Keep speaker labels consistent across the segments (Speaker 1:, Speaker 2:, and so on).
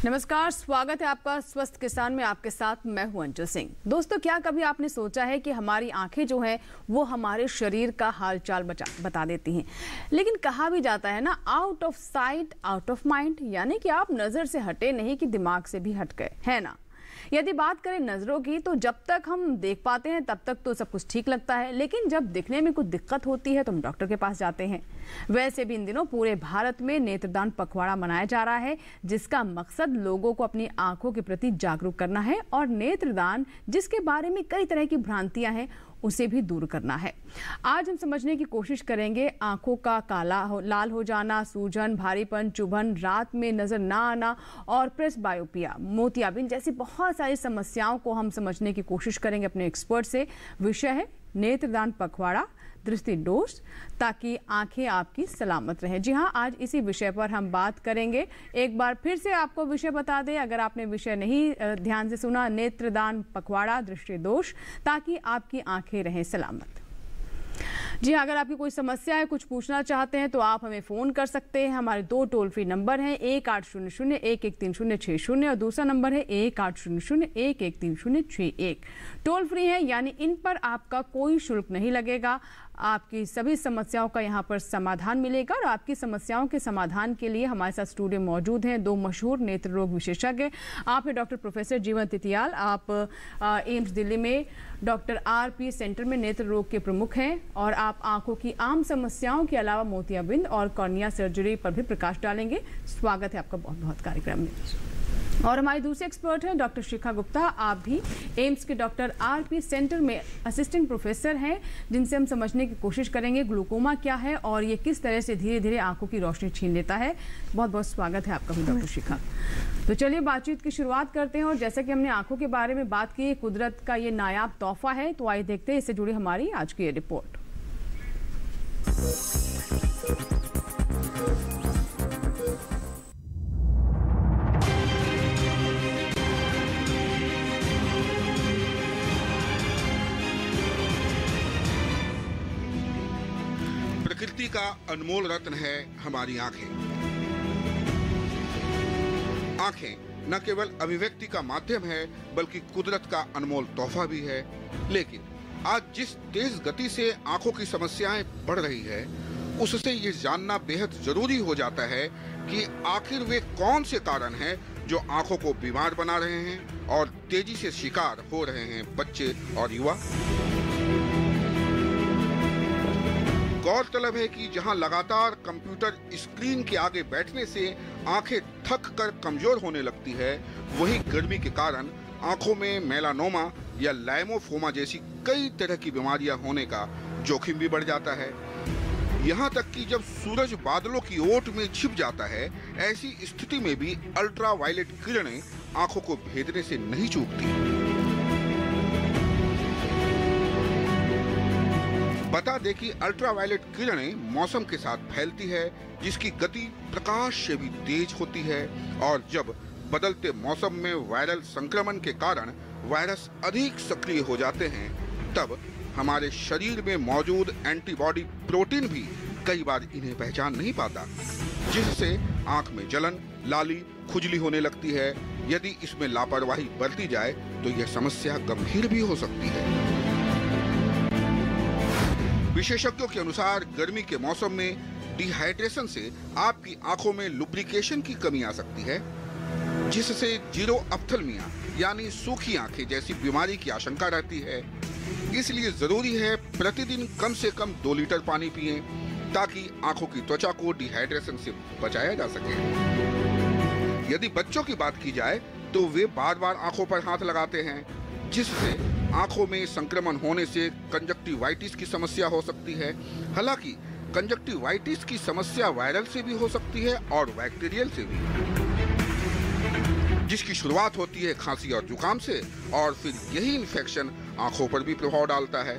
Speaker 1: नमस्कार, स्वागत है आपका स्वस्थ किसान में। आपके साथ मैं हूं अंचल सिंह। दोस्तों, क्या कभी आपने सोचा है कि हमारी आंखें जो हैं वो हमारे शरीर का हालचाल बता देती हैं, लेकिन कहा भी जाता है ना, out of sight out of mind, यानी कि आप नजर से हटे नहीं कि दिमाग से भी हट गए, है ना। यदि बात करें नजरों की, तो जब तक हम देख पाते हैं तब तक तो सब कुछ ठीक लगता है, लेकिन जब दिखने में कुछ दिक्कत होती है तो हम डॉक्टर के पास जाते हैं। वैसे भी इन दिनों पूरे भारत में नेत्रदान पखवाड़ा मनाया जा रहा है, जिसका मकसद लोगों को अपनी आंखों के प्रति जागरूक करना है और नेत्रदान, जिसके बारे में कई तरह की भ्रांतियां हैं, उसे भी दूर करना है। आज हम समझने की कोशिश करेंगे आंखों का लाल हो जाना, सूजन, भारीपन, चुभन, रात में नजर ना आना और प्रेसबायोपिया, मोतियाबिंद जैसी बहुत सारी समस्याओं को हम समझने की कोशिश करेंगे अपने एक्सपर्ट से। विषय है नेत्रदान पखवाड़ा, दृष्टि दोष, ताकि आंखें आपकी सलामत रहें। जी हाँ, आज इसी विषय पर हम बात करेंगे। एक बार फिर से आपको विषय बता दें, अगर आपने विषय नहीं ध्यान से सुना, नेत्रदान पखवाड़ा, दृष्टि दोष, ताकि आपकी आंखें रहें सलामत। जी, अगर आपकी कोई समस्या है, कुछ पूछना चाहते हैं, तो आप हमें फ़ोन कर सकते हैं। हमारे 2 टोल फ्री नंबर हैं, 1800-113060 और दूसरा नंबर है 1800-113061। टोल फ्री है, यानी इन पर आपका कोई शुल्क नहीं लगेगा। आपकी सभी समस्याओं का यहाँ पर समाधान मिलेगा और आपकी समस्याओं के समाधान के लिए हमारे साथ स्टूडियो मौजूद हैं 2 मशहूर नेत्र रोग विशेषज्ञ। आप हैं डॉक्टर प्रोफेसर जीवन तितियाल, आप एम्स दिल्ली में डॉक्टर RP सेंटर में नेत्र रोग के प्रमुख हैं और आप आंखों की आम समस्याओं के अलावा मोतियाबिंद और कॉर्निया सर्जरी पर भी प्रकाश डालेंगे। स्वागत है आपका बहुत बहुत कार्यक्रम में। और हमारे दूसरे एक्सपर्ट हैं डॉक्टर शिखा गुप्ता, आप भी एम्स के डॉक्टर RP सेंटर में असिस्टेंट प्रोफेसर हैं, जिनसे हम समझने की कोशिश करेंगे ग्लूकोमा क्या है और ये किस तरह से धीरे धीरे आंखों की रोशनी छीन लेता है। बहुत बहुत स्वागत है आपका भी डॉक्टर शिखा। तो चलिए बातचीत की शुरुआत करते हैं। और जैसा कि हमने आंखों के बारे में बात की, कुदरत का ये नायाब तोहफा है, तो आइए देखते हैं इससे जुड़ी हमारी आज की ये रिपोर्ट।
Speaker 2: प्रकृति का अनमोल रत्न है हमारी आंखें। आंखें न केवल अभिव्यक्ति का माध्यम है, बल्कि कुदरत का अनमोल तोहफा भी है। लेकिन आज जिस तेज गति से आंखों की समस्याएं बढ़ रही है, उससे ये जानना बेहद जरूरी हो जाता है कि आखिर वे कौन से कारण हैं जो आंखों को बीमार बना रहे हैं और तेजी से शिकार हो रहे हैं बच्चे और युवा। गौरतलब है कि जहां लगातार कंप्यूटर स्क्रीन के आगे बैठने से आंखें थक कर कमजोर होने लगती है, वहीं गर्मी के कारण आंखों में मेलानोमा या लाइमोफोमा जैसी कई तरह की बीमारियां होने का जोखिम भी बढ़ जाता है। यहां तक कि जब सूरज बादलों की ओट में छिप जाता है, ऐसी स्थिति में भी अल्ट्रावायलेट किरणें आंखों को भेदने से नहीं चूकती। बता दें कि अल्ट्रावायलेट किरणें मौसम के साथ फैलती है, जिसकी गति प्रकाश से भी तेज होती है, और जब बदलते मौसम में वायरल संक्रमण के कारण वायरस अधिक सक्रिय हो जाते हैं, तब हमारे शरीर में मौजूद एंटीबॉडी प्रोटीन भी कई बार इन्हें पहचान नहीं पाता, जिससे आंख में जलन, लाली, खुजली होने लगती है। यदि इसमें लापरवाही बरती जाए तो यह समस्या गंभीर भी हो सकती है। विशेषज्ञों के अनुसार गर्मी के मौसम में डिहाइड्रेशन से आपकी आंखों में लुब्रिकेशन की कमी आ सकती है, जिससे जीरो ऑप्थल्मिया यानी सूखी आंखें जैसी बीमारी की आशंका रहती है। इसलिए जरूरी है प्रतिदिन कम से कम 2 लीटर पानी पिएं, ताकि आंखों की त्वचा को डिहाइड्रेशन से बचाया जा सके। यदि बच्चों की बात की जाए तो वे बार बार आंखों पर हाथ लगाते हैं, जिससे आंखों में संक्रमण होने से कंजक्टिवाइटिस की समस्या हो सकती है। हालांकि कंजक्टिवाइटिस की समस्या वायरल से भी हो सकती है और बैक्टीरियल से भी, जिसकी शुरुआत होती है खांसी और जुकाम से, और फिर यही इन्फेक्शन आंखों पर भी प्रभाव डालता है।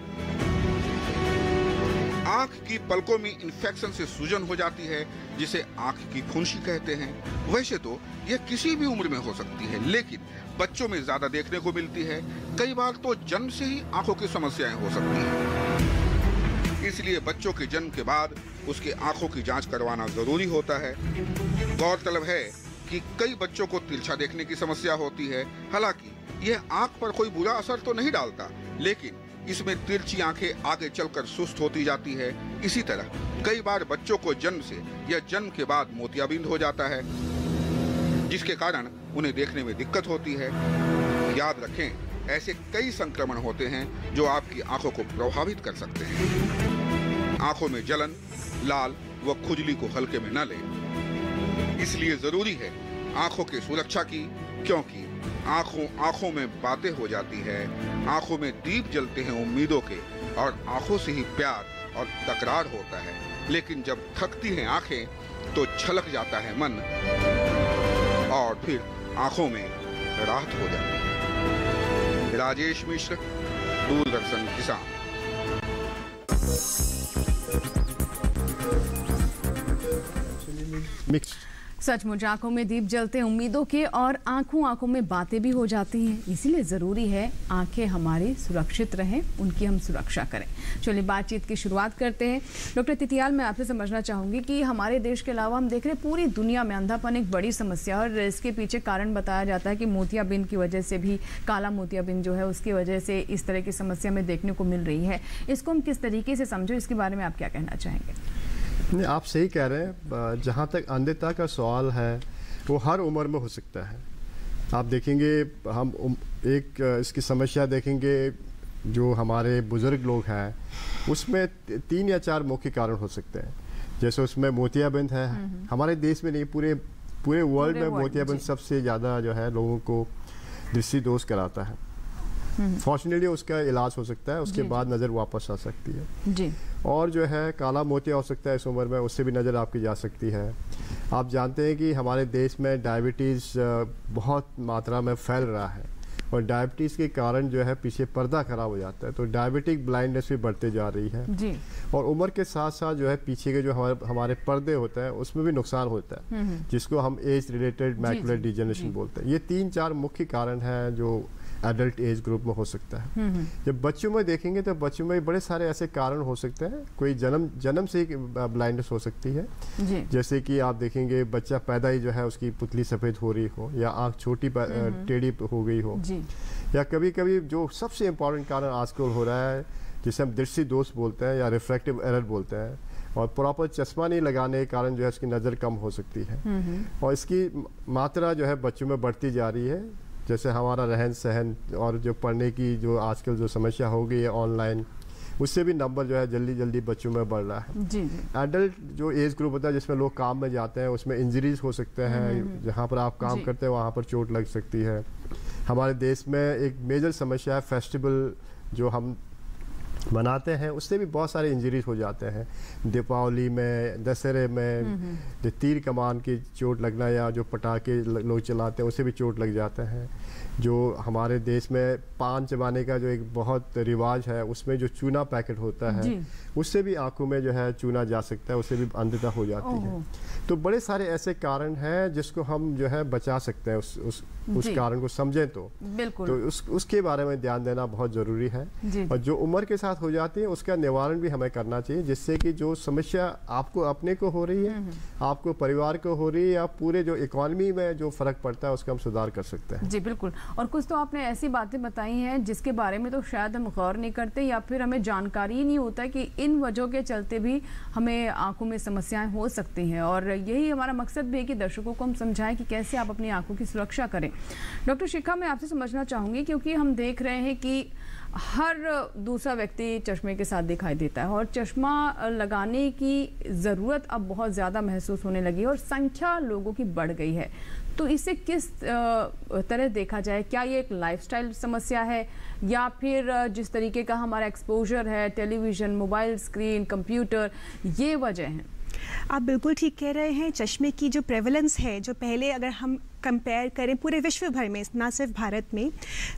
Speaker 2: आंख की पलकों में इन्फेक्शन से सूजन हो जाती है, जिसे आंख की फुंसी कहते हैं। वैसे तो यह किसी भी उम्र में हो सकती है, लेकिन बच्चों में ज्यादा देखने को मिलती है। कई बार तो जन्म से ही आंखों की समस्याएं हो सकती हैं। इसलिए बच्चों के जन्म के बाद उसके आंखों की जांच करवाना जरूरी होता है। गौरतलब है कि कई बच्चों को तिरछा देखने की समस्या होती है। हालांकि यह आंख पर कोई बुरा असर तो नहीं डालता, लेकिन इसमें तिरछी आंखें आगे चलकर सुस्त होती जाती है। इसी तरह कई बार बच्चों को जन्म से या जन्म के बाद मोतियाबिंद हो जाता है, जिसके कारण उन्हें देखने में दिक्कत होती है। याद रखें, ऐसे कई संक्रमण होते हैं जो आपकी आंखों को प्रभावित कर सकते हैं। आंखों में जलन, लाल व खुजली को हल्के में न लें। इसलिए जरूरी है आंखों की सुरक्षा की, क्योंकि आंखों में बातें हो जाती है। आंखों में दीप जलते हैं उम्मीदों के, और आंखों से ही प्यार और तकरार होता है। लेकिन जब थकती हैं आंखें तो छलक जाता है मन, और फिर आंखों में राहत हो जाती है। राजेश मिश्र, दूरदर्शन किसान।
Speaker 3: मिक्स।
Speaker 1: सचमुच आंखों में दीप जलते हैं उम्मीदों के, और आंखों में बातें भी हो जाती हैं। इसीलिए ज़रूरी है आंखें हमारी सुरक्षित रहें, उनकी हम सुरक्षा करें। चलिए बातचीत की शुरुआत करते हैं। डॉक्टर तितियाल, मैं आपसे समझना चाहूँगी कि हमारे देश के अलावा हम देख रहे हैं पूरी दुनिया में अंधापन एक बड़ी समस्या, और इसके पीछे कारण बताया जाता है कि मोतियाबिंद की वजह से भी, काला मोतियाबिंद जो है उसकी वजह से इस तरह की समस्या में देखने को मिल रही है। इसको हम किस तरीके से समझो, इसके बारे में आप क्या कहना चाहेंगे?
Speaker 3: नहीं, आप सही कह रहे हैं। जहाँ तक अंधता का सवाल है वो हर उम्र में हो सकता है। आप देखेंगे, हम एक इसकी समस्या देखेंगे जो हमारे बुज़ुर्ग लोग हैं, उसमें 3 या 4 मुख्य कारण हो सकते हैं। जैसे उसमें मोतियाबिंद है, हमारे देश में नहीं, पूरे वर्ल्ड में मोतियाबिंद सबसे ज़्यादा जो है लोगों को दृष्टि दोष कराता है। फॉर्चुनेटली उसका इलाज हो सकता है, उसके बाद नज़र वापस आ सकती है
Speaker 1: जी।
Speaker 3: और जो है काला मोतिया हो सकता है इस उम्र में, उससे भी नज़र आपकी जा सकती है। आप जानते हैं कि हमारे देश में डायबिटीज़ बहुत मात्रा में फैल रहा है, और डायबिटीज़ के कारण जो है पीछे पर्दा खराब हो जाता है, तो डायबिटिक ब्लाइंडनेस भी बढ़ते जा रही है
Speaker 1: जी।
Speaker 3: और उम्र के साथ साथ जो है पीछे के जो हमारे पर्दे होते हैं उसमें भी नुकसान होता है, जिसको हम एज रिलेटेड मैकुलर डिजेनरेशन बोलते हैं। ये 3-4 मुख्य कारण हैं जो एडल्ट एज ग्रुप में हो सकता है। जब बच्चों में देखेंगे तो बच्चों में बड़े सारे ऐसे कारण हो सकते हैं। कोई जन्म से ही ब्लाइंडनेस हो सकती है जी। जैसे कि आप देखेंगे बच्चा पैदा ही जो है उसकी पुतली सफ़ेद हो रही हो, या आँख छोटी टेढ़ी हो गई हो जी। या कभी कभी जो सबसे इम्पोर्टेंट कारण आजकल हो रहा है जिसे हम दृष्टि दोष बोलते हैं या रिफ्रैक्टिव एरर बोलते हैं, और प्रॉपर चश्मा नहीं लगाने के कारण जो है उसकी नज़र कम हो सकती है, और इसकी मात्रा जो है बच्चों में बढ़ती जा रही है। जैसे हमारा रहन सहन और जो पढ़ने की जो आजकल जो समस्या हो गई है ऑनलाइन, उससे भी नंबर जो है जल्दी जल्दी बच्चों में बढ़ रहा है जी। एडल्ट जो एज ग्रुप होता है जिसमें लोग काम में जाते हैं, उसमें इंजरीज हो सकते हैं। जहाँ पर आप काम करते हैं वहाँ पर चोट लग सकती है। हमारे देश में एक मेजर समस्या है फेस्टिवल जो हम मनाते हैं, उससे भी बहुत सारे इंजरीज हो जाते हैं। दीपावली में, दशहरे में जो तीर कमान की चोट लगना, या जो पटाखे लोग चलाते हैं उससे भी चोट लग जाते हैं। जो हमारे देश में पान चबाने का जो एक बहुत रिवाज है, उसमें जो चूना पैकेट होता है उससे भी आंखों में जो है चूना जा सकता है, उससे भी अंधता हो जाती है। तो बड़े सारे ऐसे कारण हैं जिसको हम जो है बचा सकते हैं, उस कारण को समझें तो बिल्कुल, तो उसके बारे में ध्यान देना बहुत ज़रूरी है। और जो उम्र के साथ हो जाती है उसका निवारण भी हमें करना चाहिए, जिससे कि जो समस्या आपको अपने को हो रही है, आपको परिवार को हो रही है, या पूरे जो इकोनॉमी में जो फ़र्क पड़ता है उसका हम सुधार कर सकते हैं।
Speaker 1: जी बिल्कुल। और कुछ तो आपने ऐसी बातें बताई हैं जिसके बारे में तो शायद हम गौर नहीं करते, या फिर हमें जानकारी ही नहीं होता कि इन वजहों के चलते भी हमें आंखों में समस्याएं हो सकती हैं। और यही हमारा मकसद भी है कि दर्शकों को हम समझाएं कि कैसे आप अपनी आंखों की सुरक्षा करें। डॉक्टर शिखा, मैं आपसे समझना चाहूँगी, क्योंकि हम देख रहे हैं कि हर दूसरा व्यक्ति चश्मे के साथ दिखाई देता है, और चश्मा लगाने की ज़रूरत अब बहुत ज़्यादा महसूस होने लगी है, और संख्या लोगों की बढ़ गई है। तो इसे किस तरह देखा जाए? क्या ये एक लाइफस्टाइल समस्या है, या फिर जिस तरीके का हमारा एक्सपोजर है, टेलीविज़न, मोबाइल स्क्रीन, कंप्यूटर, ये वजह है?
Speaker 4: आप बिल्कुल ठीक कह रहे हैं। चश्मे की जो प्रेवलेंस है, जो पहले अगर हम कंपेयर करें पूरे विश्व भर में, ना सिर्फ भारत में,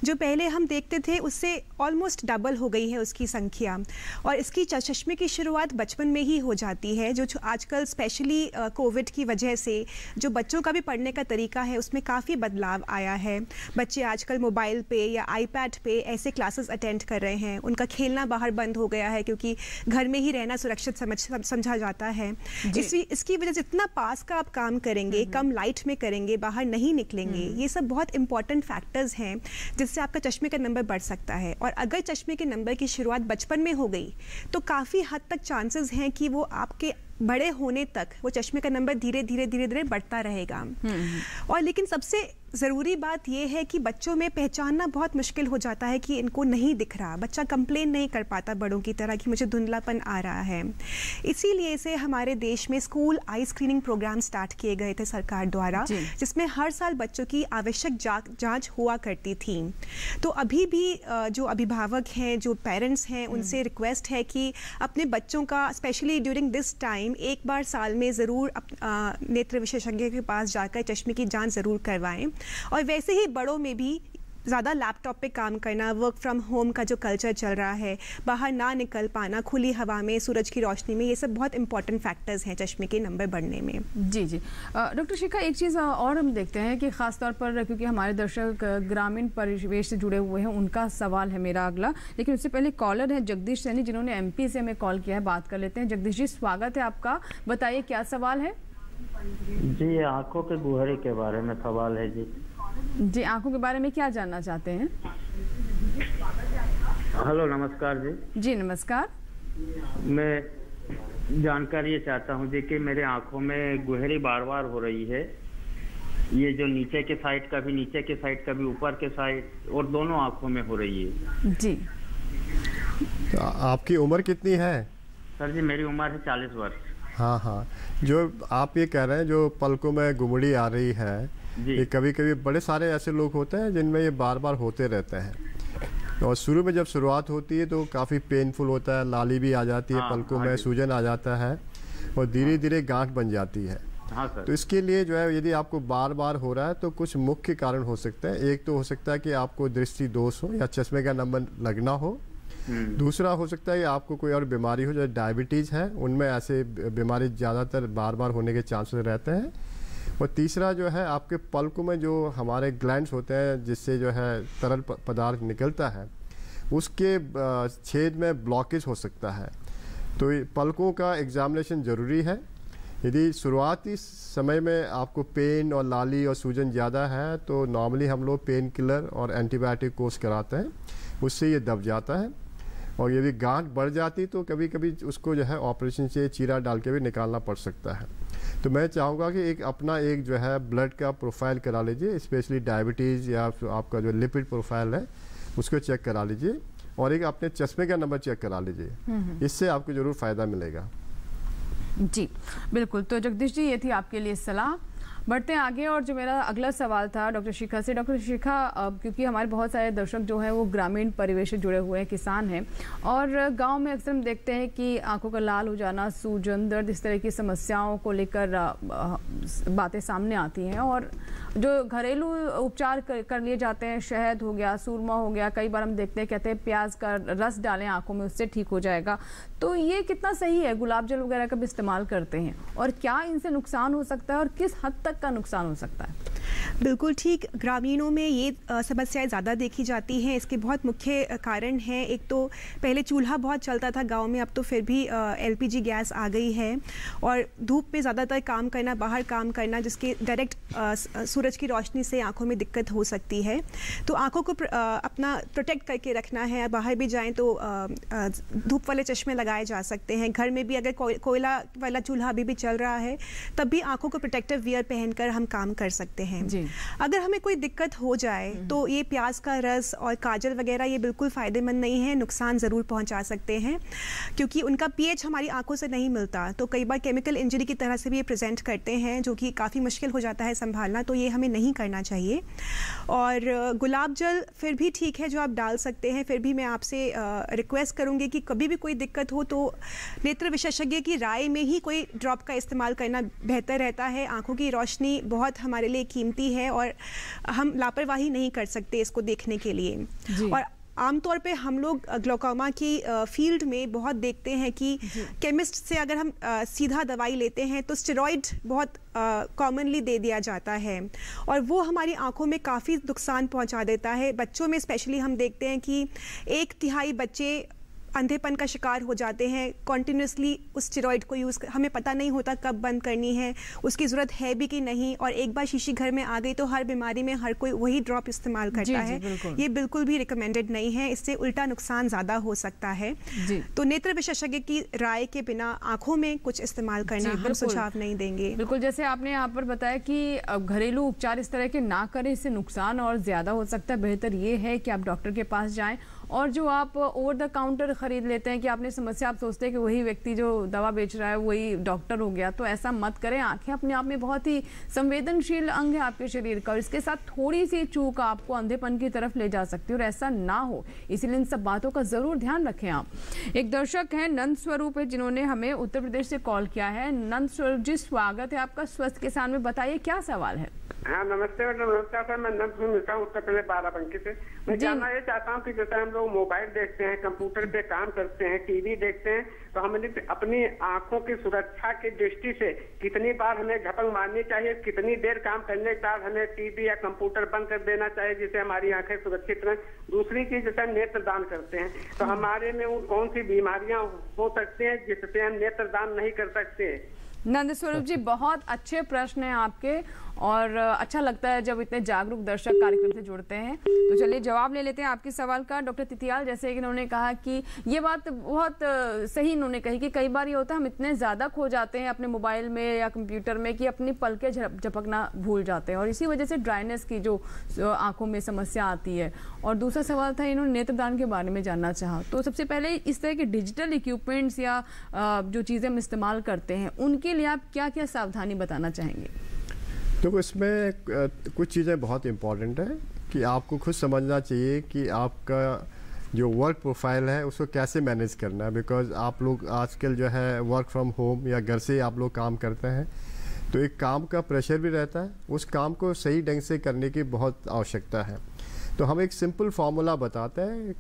Speaker 4: जो पहले हम देखते थे उससे ऑलमोस्ट डबल हो गई है उसकी संख्या। और इसकी चश्मे की शुरुआत बचपन में ही हो जाती है, जो आजकल स्पेशली कोविड की वजह से जो बच्चों का भी पढ़ने का तरीका है उसमें काफ़ी बदलाव आया है। बच्चे आजकल मोबाइल पे या आईपैड पे ऐसे क्लासेस अटेंड कर रहे हैं, उनका खेलना बाहर बंद हो गया है क्योंकि घर में ही रहना सुरक्षित समझा जाता है। इसकी वजह से जितना पास का आप काम करेंगे, कम लाइट में करेंगे, बाहर नहीं निकलेंगे, ये सब बहुत इंपॉर्टेंट फैक्टर्स हैं जिससे आपका चश्मे का नंबर बढ़ सकता है। और अगर चश्मे के नंबर की शुरुआत बचपन में हो गई तो काफ़ी हद तक चांसेस हैं कि वो आपके बड़े होने तक वो चश्मे का नंबर धीरे धीरे बढ़ता रहेगा। और लेकिन सबसे ज़रूरी बात यह है कि बच्चों में पहचानना बहुत मुश्किल हो जाता है कि इनको नहीं दिख रहा। बच्चा कंप्लेन नहीं कर पाता बड़ों की तरह कि मुझे धुंधलापन आ रहा है। इसीलिए से हमारे देश में school eye screening programme start किए गए थे सरकार द्वारा, जिसमें हर साल बच्चों की आवश्यक जांच हुआ करती थी। तो अभी भी जो अभिभावक हैं, जो पेरेंट्स हैं, उनसे रिक्वेस्ट है कि अपने बच्चों का स्पेशली ड्यूरिंग दिस टाइम एक बार साल में ज़रूर नेत्र विशेषज्ञ के पास जाकर चश्मे की जांच ज़रूर करवाएं। और वैसे ही बड़ों में भी ज़्यादा लैपटॉप पे काम करना, वर्क फ्रॉम होम का जो कल्चर चल रहा है, बाहर ना निकल पाना, खुली हवा में, सूरज की रोशनी में, ये सब बहुत इंपॉर्टेंट फैक्टर्स हैं चश्मे के नंबर बढ़ने में।
Speaker 1: जी जी डॉक्टर शिखा, एक चीज़ और हम देखते हैं कि ख़ास तौर पर क्योंकि हमारे दर्शक ग्रामीण परिवेश से जुड़े हुए हैं, उनका सवाल है मेरा अगला, लेकिन उससे पहले कॉलर है जगदीश सैनी जिन्होंने MP से हमें कॉल किया है। बात कर लेते हैं। जगदीश जी, स्वागत है आपका, बताइए क्या सवाल है।
Speaker 5: जी, आंखों के गुहरे के बारे में सवाल है जी।
Speaker 1: जी, आंखों के बारे में क्या जानना चाहते हैं?
Speaker 5: हेलो, नमस्कार जी।
Speaker 1: जी नमस्कार।
Speaker 5: मैं जानकारी ये चाहता हूँ जी कि मेरे आंखों में गुहरी बार बार हो रही है। ये जो नीचे के साइड का भी, नीचे के साइड का भी, ऊपर के साइड, और दोनों आंखों में हो रही है
Speaker 1: जी।
Speaker 3: तो आपकी उम्र कितनी है?
Speaker 5: सर जी, मेरी उम्र है 40 वर्ष।
Speaker 3: हाँ, जो आप ये कह रहे हैं जो पलकों में गुमड़ी आ रही है, ये कभी कभी बड़े सारे ऐसे लोग होते हैं जिनमें ये बार बार होते रहते हैं। और शुरू में जब शुरुआत होती है तो काफ़ी पेनफुल होता है, लाली भी आ जाती है, पलकों में सूजन आ जाता है और धीरे धीरे गांठ बन जाती है। तो इसके लिए जो है, यदि आपको बार बार हो रहा है तो कुछ मुख्य कारण हो सकते हैं। एक तो हो सकता है कि आपको दृष्टि दोष हो या चश्मे का नंबर लगना हो। दूसरा हो सकता है कि आपको कोई और बीमारी हो, जैसे डायबिटीज़ है, उनमें ऐसे बीमारी ज़्यादातर बार बार होने के चांसेस रहते हैं। और तीसरा जो है, आपके पलकों में जो हमारे ग्लैंड्स होते हैं जिससे जो है तरल पदार्थ निकलता है, उसके छेद में ब्लॉकेज हो सकता है। तो पलकों का एग्जामिनेशन ज़रूरी है। यदि शुरुआती समय में आपको पेन और लाली और सूजन ज़्यादा है तो नॉर्मली हम लोग पेन किलर और एंटीबायोटिक कोर्स कराते हैं, उससे ये दब जाता है। और यदि गांठ बढ़ जाती तो कभी कभी उसको जो है ऑपरेशन से चीरा डाल के भी निकालना पड़ सकता है। तो मैं चाहूँगा कि अपना एक जो है ब्लड का प्रोफाइल करा लीजिए, स्पेशली डायबिटीज़ या आपका जो लिपिड प्रोफाइल है उसको चेक करा लीजिए, और एक अपने चश्मे का नंबर चेक करा लीजिए। इससे आपको ज़रूर फ़ायदा मिलेगा।
Speaker 1: जी बिल्कुल। तो जगदीश जी, ये थी आपके लिए सलाह। बढ़ते हैं आगे। और जो मेरा अगला सवाल था डॉक्टर शिखा से। डॉक्टर शिखा, क्योंकि हमारे बहुत सारे दर्शक जो हैं वो ग्रामीण परिवेश से जुड़े हुए हैं, किसान हैं, और गांव में अक्सर हम देखते हैं कि आंखों का लाल हो जाना, सूजन, दर्द, इस तरह की समस्याओं को लेकर बातें सामने आती हैं। और जो घरेलू उपचार कर लिए जाते हैं, शहद हो गया, सूरमा हो गया, कई बार हम देखते हैं कहते हैं प्याज का रस डालें आंखों में, उससे ठीक हो जाएगा। तो ये कितना सही है? गुलाब जल वगैरह का भी इस्तेमाल करते हैं, और क्या इनसे नुकसान हो सकता है और किस हद तक का नुकसान हो सकता है?
Speaker 4: बिल्कुल ठीक। ग्रामीणों में ये समस्याएं ज़्यादा देखी जाती हैं। इसके बहुत मुख्य कारण हैं। एक तो पहले चूल्हा बहुत चलता था गांव में, अब तो फिर भी LPG गैस आ गई है, और धूप में ज़्यादातर काम करना, बाहर काम करना, जिसके डायरेक्ट सूरज की रोशनी से आंखों में दिक्कत हो सकती है। तो आंखों को अपना प्रोटेक्ट करके रखना है। बाहर भी जाएं तो धूप वाले चश्मे लगाए जा सकते हैं। घर में भी अगर कोयला वाला चूल्हा अभी भी चल रहा है तब भी आंखों को प्रोटेक्टिव वियर पहनकर हम काम कर सकते हैं। अगर हमें कोई दिक्कत हो जाए तो ये प्याज का रस और काजल वगैरह ये बिल्कुल फ़ायदेमंद नहीं है, नुकसान ज़रूर पहुंचा सकते हैं, क्योंकि उनका pH हमारी आंखों से नहीं मिलता। तो कई बार केमिकल इंजरी की तरह से भी ये प्रेजेंट करते हैं, जो कि काफ़ी मुश्किल हो जाता है संभालना। तो ये हमें नहीं करना चाहिए। और गुलाब जल फिर भी ठीक है जो आप डाल सकते हैं, फिर भी मैं आपसे रिक्वेस्ट करूँगी कि कभी भी कोई दिक्कत हो तो नेत्र विशेषज्ञ की राय में ही कोई ड्रॉप का इस्तेमाल करना बेहतर रहता है। आँखों की रोशनी बहुत हमारे लिए कीमती है और हम लापरवाही नहीं कर सकते इसको देखने के लिए। और आमतौर पे हम लोग ग्लोकोमा की फील्ड में बहुत देखते हैं कि केमिस्ट से अगर हम सीधा दवाई लेते हैं तो स्टेरॉइड बहुत कॉमनली दे दिया जाता है और वो हमारी आंखों में काफ़ी नुकसान पहुंचा देता है। बच्चों में स्पेशली हम देखते हैं कि 1/3 बच्चे अंधेपन का शिकार हो जाते हैं कॉन्टिन्यूसली उस स्टेरॉइड को यूज़ हमें पता नहीं होता कब बंद करनी है, उसकी ज़रूरत है भी कि नहीं, और एक बार शीशी घर में आ गई तो हर बीमारी में हर कोई वही ड्रॉप इस्तेमाल करता है। ये बिल्कुल भी रिकमेंडेड नहीं है, इससे उल्टा नुकसान ज़्यादा हो सकता है। तो नेत्र विशेषज्ञ की राय के बिना आँखों में कुछ इस्तेमाल करना हम सुझाव नहीं देंगे।
Speaker 1: बिल्कुल, जैसे आपने यहाँ पर बताया कि घरेलू उपचार इस तरह के ना करें, इससे नुकसान और ज़्यादा हो सकता है। बेहतर ये है कि आप डॉक्टर के पास जाएँ। और जो आप ओवर द काउंटर खरीद लेते हैं कि आपने समस्या, आप सोचते हैं कि वही व्यक्ति जो दवा बेच रहा है वही डॉक्टर हो गया, तो ऐसा मत करें। आंखें अपने आप में बहुत ही संवेदनशील अंग है आपके शरीर का और इसके साथ थोड़ी सी चूक आपको अंधेपन की तरफ ले जा सकती है और ऐसा ना हो, इसीलिए इन सब बातों का जरूर ध्यान रखें आप। एक दर्शक हैं नंद स्वरूप है जिन्होंने हमें उत्तर प्रदेश से कॉल किया है। नंद स्वरूप जी, स्वागत है आपका स्वस्थ किसान में, बताइए क्या सवाल है।
Speaker 6: हाँ नमस्ते मैडम। नमस्कार सर, मैं नंद मिलता हूँ उत्तर प्रदेश बाराबंकी से। मैं जानना ये चाहता हूँ कि जैसे हम लोग मोबाइल देखते हैं, कंप्यूटर पे काम करते हैं, टीवी देखते हैं, तो हमें अपनी आंखों की सुरक्षा की दृष्टि से कितनी बार हमें झपक मारनी चाहिए, कितनी देर काम करने के बाद हमें टीवी या कंप्यूटर बंद कर देना चाहिए जिससे हमारी आंखें सुरक्षित रहें। दूसरी चीज, जैसे नेत्र दान करते हैं तो हमारे में कौन सी बीमारियां हो सकती हैं जिससे हम नेत्र दान नहीं कर सकते।
Speaker 1: नंद स्वरूप जी, बहुत अच्छे प्रश्न हैं आपके और अच्छा लगता है जब इतने जागरूक दर्शक कार्यक्रम से जुड़ते हैं। तो चलिए जवाब ले लेते हैं आपके सवाल का। डॉक्टर तितियाल, जैसे कि इन्होंने कहा कि ये बात बहुत सही इन्होंने कही कि कई बार ये होता है हम इतने ज़्यादा खो जाते हैं अपने मोबाइल में या कंप्यूटर में कि अपनी पलकें झपकना भूल जाते हैं और इसी वजह से ड्राइनेस की जो आंखों में समस्या आती है। और दूसरा सवाल था, इन्होंने नेत्रदान के बारे में जानना चाहा। तो सबसे पहले इस तरह के डिजिटल इक्विपमेंट्स या जो चीज़ें हम इस्तेमाल करते हैं उनके लिए आप क्या क्या सावधानी बताना चाहेंगे?
Speaker 3: तो इसमें कुछ चीज़ें बहुत इम्पॉर्टेंट है कि आपको खुद समझना चाहिए कि आपका जो वर्क प्रोफाइल है उसको कैसे मैनेज करना है। बिकॉज आप लोग आजकल जो है वर्क फ्रॉम होम या घर से आप लोग काम करते हैं तो एक काम का प्रेशर भी रहता है, उस काम को सही ढंग से करने की बहुत आवश्यकता है। तो हम एक सिंपल फार्मूला बताते हैं,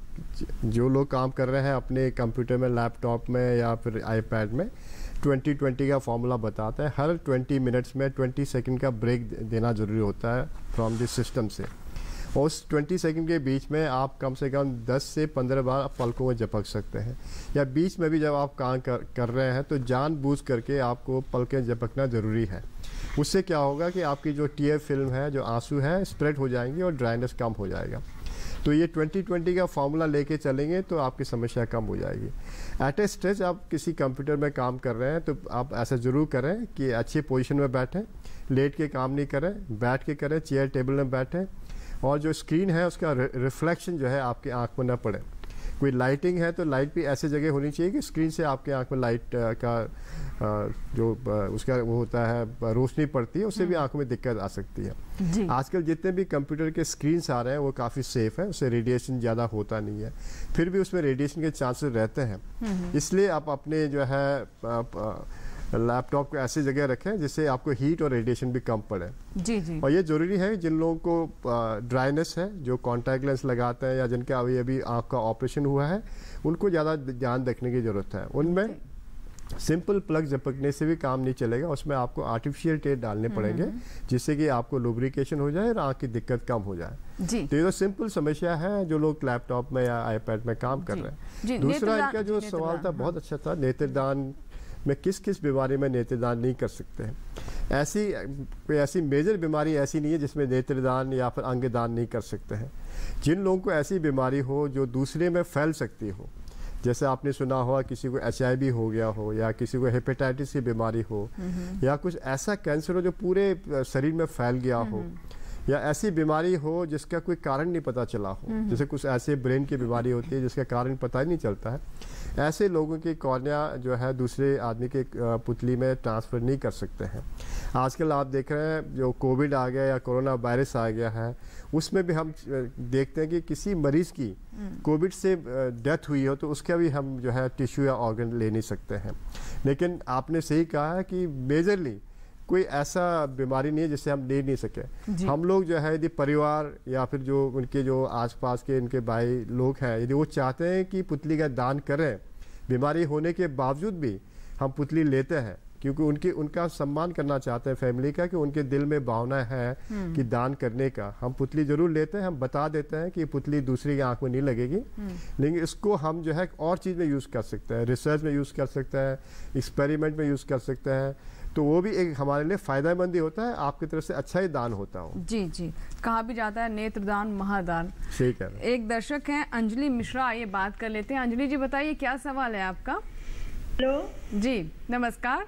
Speaker 3: जो लोग काम कर रहे हैं अपने कंप्यूटर में, लैपटॉप में या फिर आईपैड में, 20-20 का फॉर्मूला बताता है। हर 20 मिनट्स में 20 सेकंड का ब्रेक देना ज़रूरी होता है फ्रॉम दिस सिस्टम से। और उस 20 सेकंड के बीच में आप कम से कम 10 से 15 बार पलकों में झपक सकते हैं, या बीच में भी जब आप काम कर रहे हैं तो जानबूझ करके आपको पलकें झपकना ज़रूरी है। उससे क्या होगा कि आपकी जो टीयर फिल्म है, जो आंसू है, स्प्रेड हो जाएंगे और ड्राइनेस कम हो जाएगा। तो ये 20-20 का फॉर्मूला लेके चलेंगे तो आपकी समस्या कम हो जाएगी। एट ए स्ट्रेच आप किसी कंप्यूटर में काम कर रहे हैं तो आप ऐसा ज़रूर करें कि अच्छी पोजीशन में बैठें, लेट के काम नहीं करें, बैठ के करें, चेयर टेबल में बैठें, और जो स्क्रीन है उसका रिफ्लेक्शन जो है आपकी आँख में न पड़े। कोई लाइटिंग है तो लाइट भी ऐसे जगह होनी चाहिए कि स्क्रीन से आपके आँख में लाइट का जो उसका वो होता है रोशनी पड़ती है, उससे भी आंखों में दिक्कत आ सकती है। आजकल जितने भी कंप्यूटर के स्क्रीन्स आ रहे हैं वो काफ़ी सेफ है, उससे रेडिएशन ज़्यादा होता नहीं है, फिर भी उसमें रेडिएशन के चांसेस रहते हैं। इसलिए आप अपने जो है लैपटॉप को ऐसी जगह रखें जिससे आपको हीट और रेडिएशन भी कम पड़े। जी। और ये ज़रूरी है जिन लोगों को ड्राइनेस है, जो कॉन्टैक्ट लेंस लगाते हैं या जिनका अभी आँख का ऑपरेशन हुआ है, उनको ज़्यादा ध्यान रखने की ज़रूरत है। उनमें सिंपल प्लग झपकने से भी काम नहीं चलेगा, उसमें आपको आर्टिफिशियल टेप डालने पड़ेंगे जिससे कि आपको लुब्रिकेशन हो जाए और आँख की दिक्कत कम हो जाए। तो ये तो सिंपल समस्या है जो लोग लैपटॉप में या आईपैड में काम कर रहे हैं। दूसरा इनका जो सवाल था बहुत अच्छा था, नेत्रदान में किस किस बीमारी में नेत्रदान नहीं कर सकते हैं। कोई ऐसी मेजर बीमारी ऐसी नहीं है जिसमें नेत्रदान या फिर अंगदान नहीं कर सकते हैं। जिन लोगों को ऐसी बीमारी हो जो दूसरे में फैल सकती हो, जैसे आपने सुना होगा किसी को HIV हो गया हो, या किसी को हेपेटाइटिस की बीमारी हो, या कुछ ऐसा कैंसर हो जो पूरे शरीर में फैल गया हो, या ऐसी बीमारी हो जिसका कोई कारण नहीं पता चला हो, जैसे कुछ ऐसे ब्रेन की बीमारी होती है जिसका कारण पता ही नहीं चलता है, ऐसे लोगों की कॉर्निया जो है दूसरे आदमी के पुतली में ट्रांसफ़र नहीं कर सकते हैं। आजकल आप देख रहे हैं जो कोविड आ गया या कोरोना वायरस आ गया है, उसमें भी हम देखते हैं कि किसी मरीज़ की कोविड से डेथ हुई हो तो उसका भी हम जो है टिश्यू या ऑर्गन ले नहीं सकते हैं। लेकिन आपने सही कहा है कि मेजरली कोई ऐसा बीमारी नहीं है जिससे हम ले नहीं सके। हम लोग जो है यदि परिवार या फिर जो उनके जो आसपास के इनके भाई लोग हैं, यदि वो चाहते हैं कि पुतली का दान करें, बीमारी होने के बावजूद भी हम पुतली लेते हैं क्योंकि उनका सम्मान करना चाहते हैं फैमिली का, कि उनके दिल में भावना है कि दान करने का। हम पुतली जरूर लेते हैं, हम बता देते हैं कि पुतली दूसरी की आंख में नहीं लगेगी, लेकिन इसको हम जो है और चीज़ में यूज़ कर सकते हैं, रिसर्च में यूज़ कर सकते हैं, एक्सपेरिमेंट में यूज़ कर सकते हैं, तो वो भी एक हमारे लिए फ़ायदेमंद ही होता है, आपकी तरफ से अच्छा ही दान होता हो।
Speaker 1: जी जी, कहा भी जाता है नेत्रदान महादान।
Speaker 3: सही कह रहे हैं।
Speaker 1: एक दर्शक हैं अंजलि मिश्रा, आइए बात कर लेते हैं। अंजलि जी बताइए क्या सवाल है आपका?
Speaker 7: हेलो
Speaker 1: जी नमस्कार।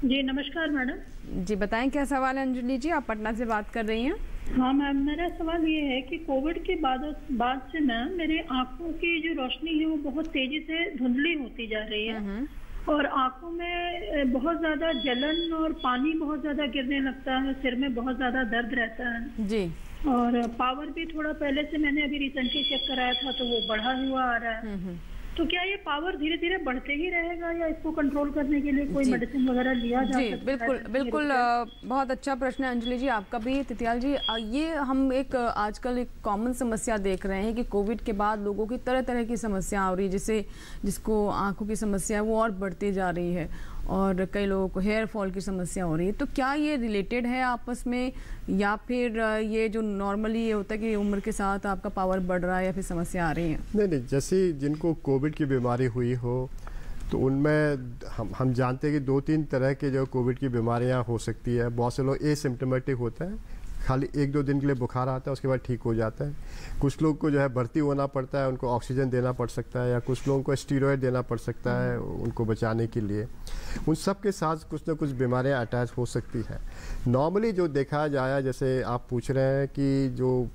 Speaker 7: जी नमस्कार मैडम।
Speaker 1: जी बताएं क्या सवाल है अंजलि जी, आप पटना से बात कर रही हैं।
Speaker 7: हाँ मैम, मेरा सवाल ये है कि कोविड के बाद से मैम मेरे आंखों की जो रोशनी है वो बहुत तेजी से धुंधली होती जा रही है और आंखों में बहुत ज्यादा जलन और पानी बहुत ज्यादा गिरने लगता है, सिर में बहुत ज्यादा दर्द रहता है
Speaker 1: जी,
Speaker 7: और पावर भी थोड़ा पहले से मैंने अभी रिसेंटली चेक कराया था तो वो बढ़ा हुआ आ रहा है। तो क्या ये पावर धीरे धीरे बढ़ते ही रहेगा या इसको कंट्रोल करने के लिए कोई मेडिसिन वगैरह लिया जा सकता है?
Speaker 1: बिल्कुल बिल्कुल, बहुत अच्छा प्रश्न है अंजलि जी आपका भी। तितियाल जी, ये हम एक आजकल एक कॉमन समस्या देख रहे हैं कि कोविड के बाद लोगों की तरह तरह की समस्या हो रही है, जिसको आंखों की समस्या है वो और बढ़ती जा रही है और कई लोगों को हेयर फॉल की समस्या हो रही है। तो क्या ये रिलेटेड है आपस में या फिर ये जो नॉर्मली ये होता है कि उम्र के साथ आपका पावर बढ़ रहा है या फिर समस्या आ रही है?
Speaker 3: नहीं, जैसे जिनको कोविड की बीमारी हुई हो तो उनमें हम जानते हैं कि 2-3 तरह के जो कोविड की बीमारियां हो सकती है। बहुत से लोग एसिम्प्टोमेटिक होते हैं, खाली 1-2 दिन के लिए बुखार आता है उसके बाद ठीक हो जाता है। कुछ लोग को जो है भर्ती होना पड़ता है, उनको ऑक्सीजन देना पड़ सकता है, या कुछ लोगों को स्टीरॉयड देना पड़ सकता है उनको बचाने के लिए। उन सब के साथ कुछ ना कुछ बीमारियां अटैच हो सकती है। नॉर्मली जो देखा जाए, जैसे आप पूछ रहे हैं कि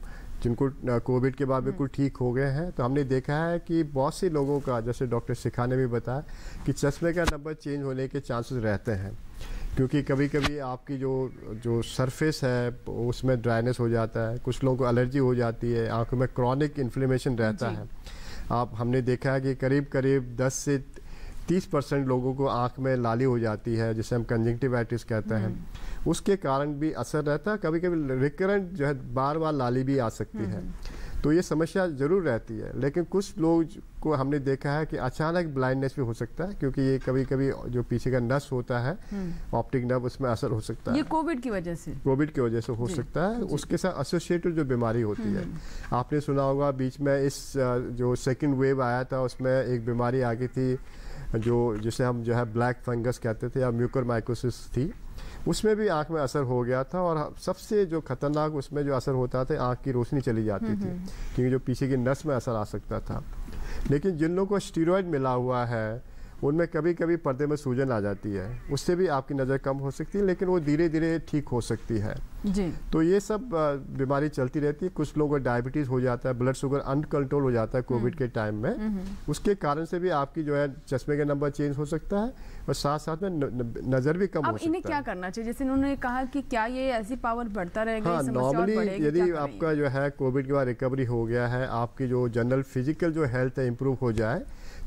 Speaker 3: जिनको कोविड के बाद बिल्कुल ठीक हो गए हैं, तो हमने देखा है कि बहुत से लोगों का, जैसे डॉक्टर शिखा ने भी बताया, कि चश्मे का नंबर चेंज होने के चांसेस रहते हैं, क्योंकि कभी कभी आपकी जो सरफेस है उसमें ड्राइनेस हो जाता है, कुछ लोगों को एलर्जी हो जाती है, आंखों में क्रॉनिक इन्फ्लेमेशन रहता है। हमने देखा है कि करीब करीब 10 से 30% लोगों को आंख में लाली हो जाती है, जिसे हम कंजंक्टिवाइटिस कहते हैं। उसके कारण भी असर रहता है, कभी कभी रिकरेंट जो है बार बार लाली भी आ सकती है। तो ये समस्या ज़रूर रहती है। लेकिन कुछ लोग को हमने देखा है कि अचानक ब्लाइंडनेस भी हो सकता है, क्योंकि ये कभी कभी जो पीछे का नस होता है ऑप्टिक नर्व, उसमें असर हो सकता है।
Speaker 1: ये कोविड की वजह से
Speaker 3: हो सकता है। उसके साथ एसोसिएटेड जो बीमारी होती है, आपने सुना होगा बीच में इस जो सेकेंड वेव आया था उसमें एक बीमारी आ गई थी जिसे हम जो है ब्लैक फंगस कहते थे या म्यूकोरमाइकोसिस थी। उसमें भी आंख में असर हो गया था और सबसे जो खतरनाक उसमें जो असर होता था, आंख की रोशनी चली जाती थी, क्योंकि जो पीछे की नस में असर आ सकता था। लेकिन जिन लोगों को स्टीरॉयड मिला हुआ है उनमें कभी कभी पर्दे में सूजन आ जाती है, उससे भी आपकी नज़र कम हो सकती है, लेकिन वो धीरे धीरे ठीक हो सकती है
Speaker 1: जी।
Speaker 3: तो ये सब बीमारी चलती रहती है। कुछ लोगों को डायबिटीज़ हो जाता है, ब्लड शुगर अनकंट्रोल हो जाता है कोविड के टाइम में, उसके कारण से भी आपकी जो है चश्मे का नंबर चेंज हो सकता है और साथ साथ में नज़र भी कम हो सकता है।
Speaker 1: इन्हें क्या करना चाहिए? जैसे उन्होंने कहा कि क्या ये ऐसी पावर बढ़ता रहेगा?
Speaker 3: हाँ, नॉर्मली यदि आपका जो है कोविड के बाद रिकवरी हो गया है, आपकी जो जनरल फिजिकल जो हेल्थ है इम्प्रूव हो जाए,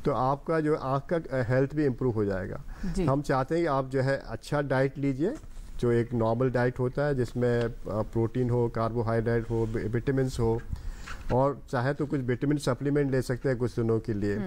Speaker 3: तो आपका जो आँख का हेल्थ भी इम्प्रूव हो जाएगा। हम चाहते हैं कि आप जो है अच्छा डाइट लीजिए, जो एक नॉर्मल डाइट होता है जिसमें प्रोटीन हो, कार्बोहाइड्रेट हो, विटामिन हो, और चाहे तो कुछ विटामिन सप्लीमेंट ले सकते हैं कुछ दिनों के लिए,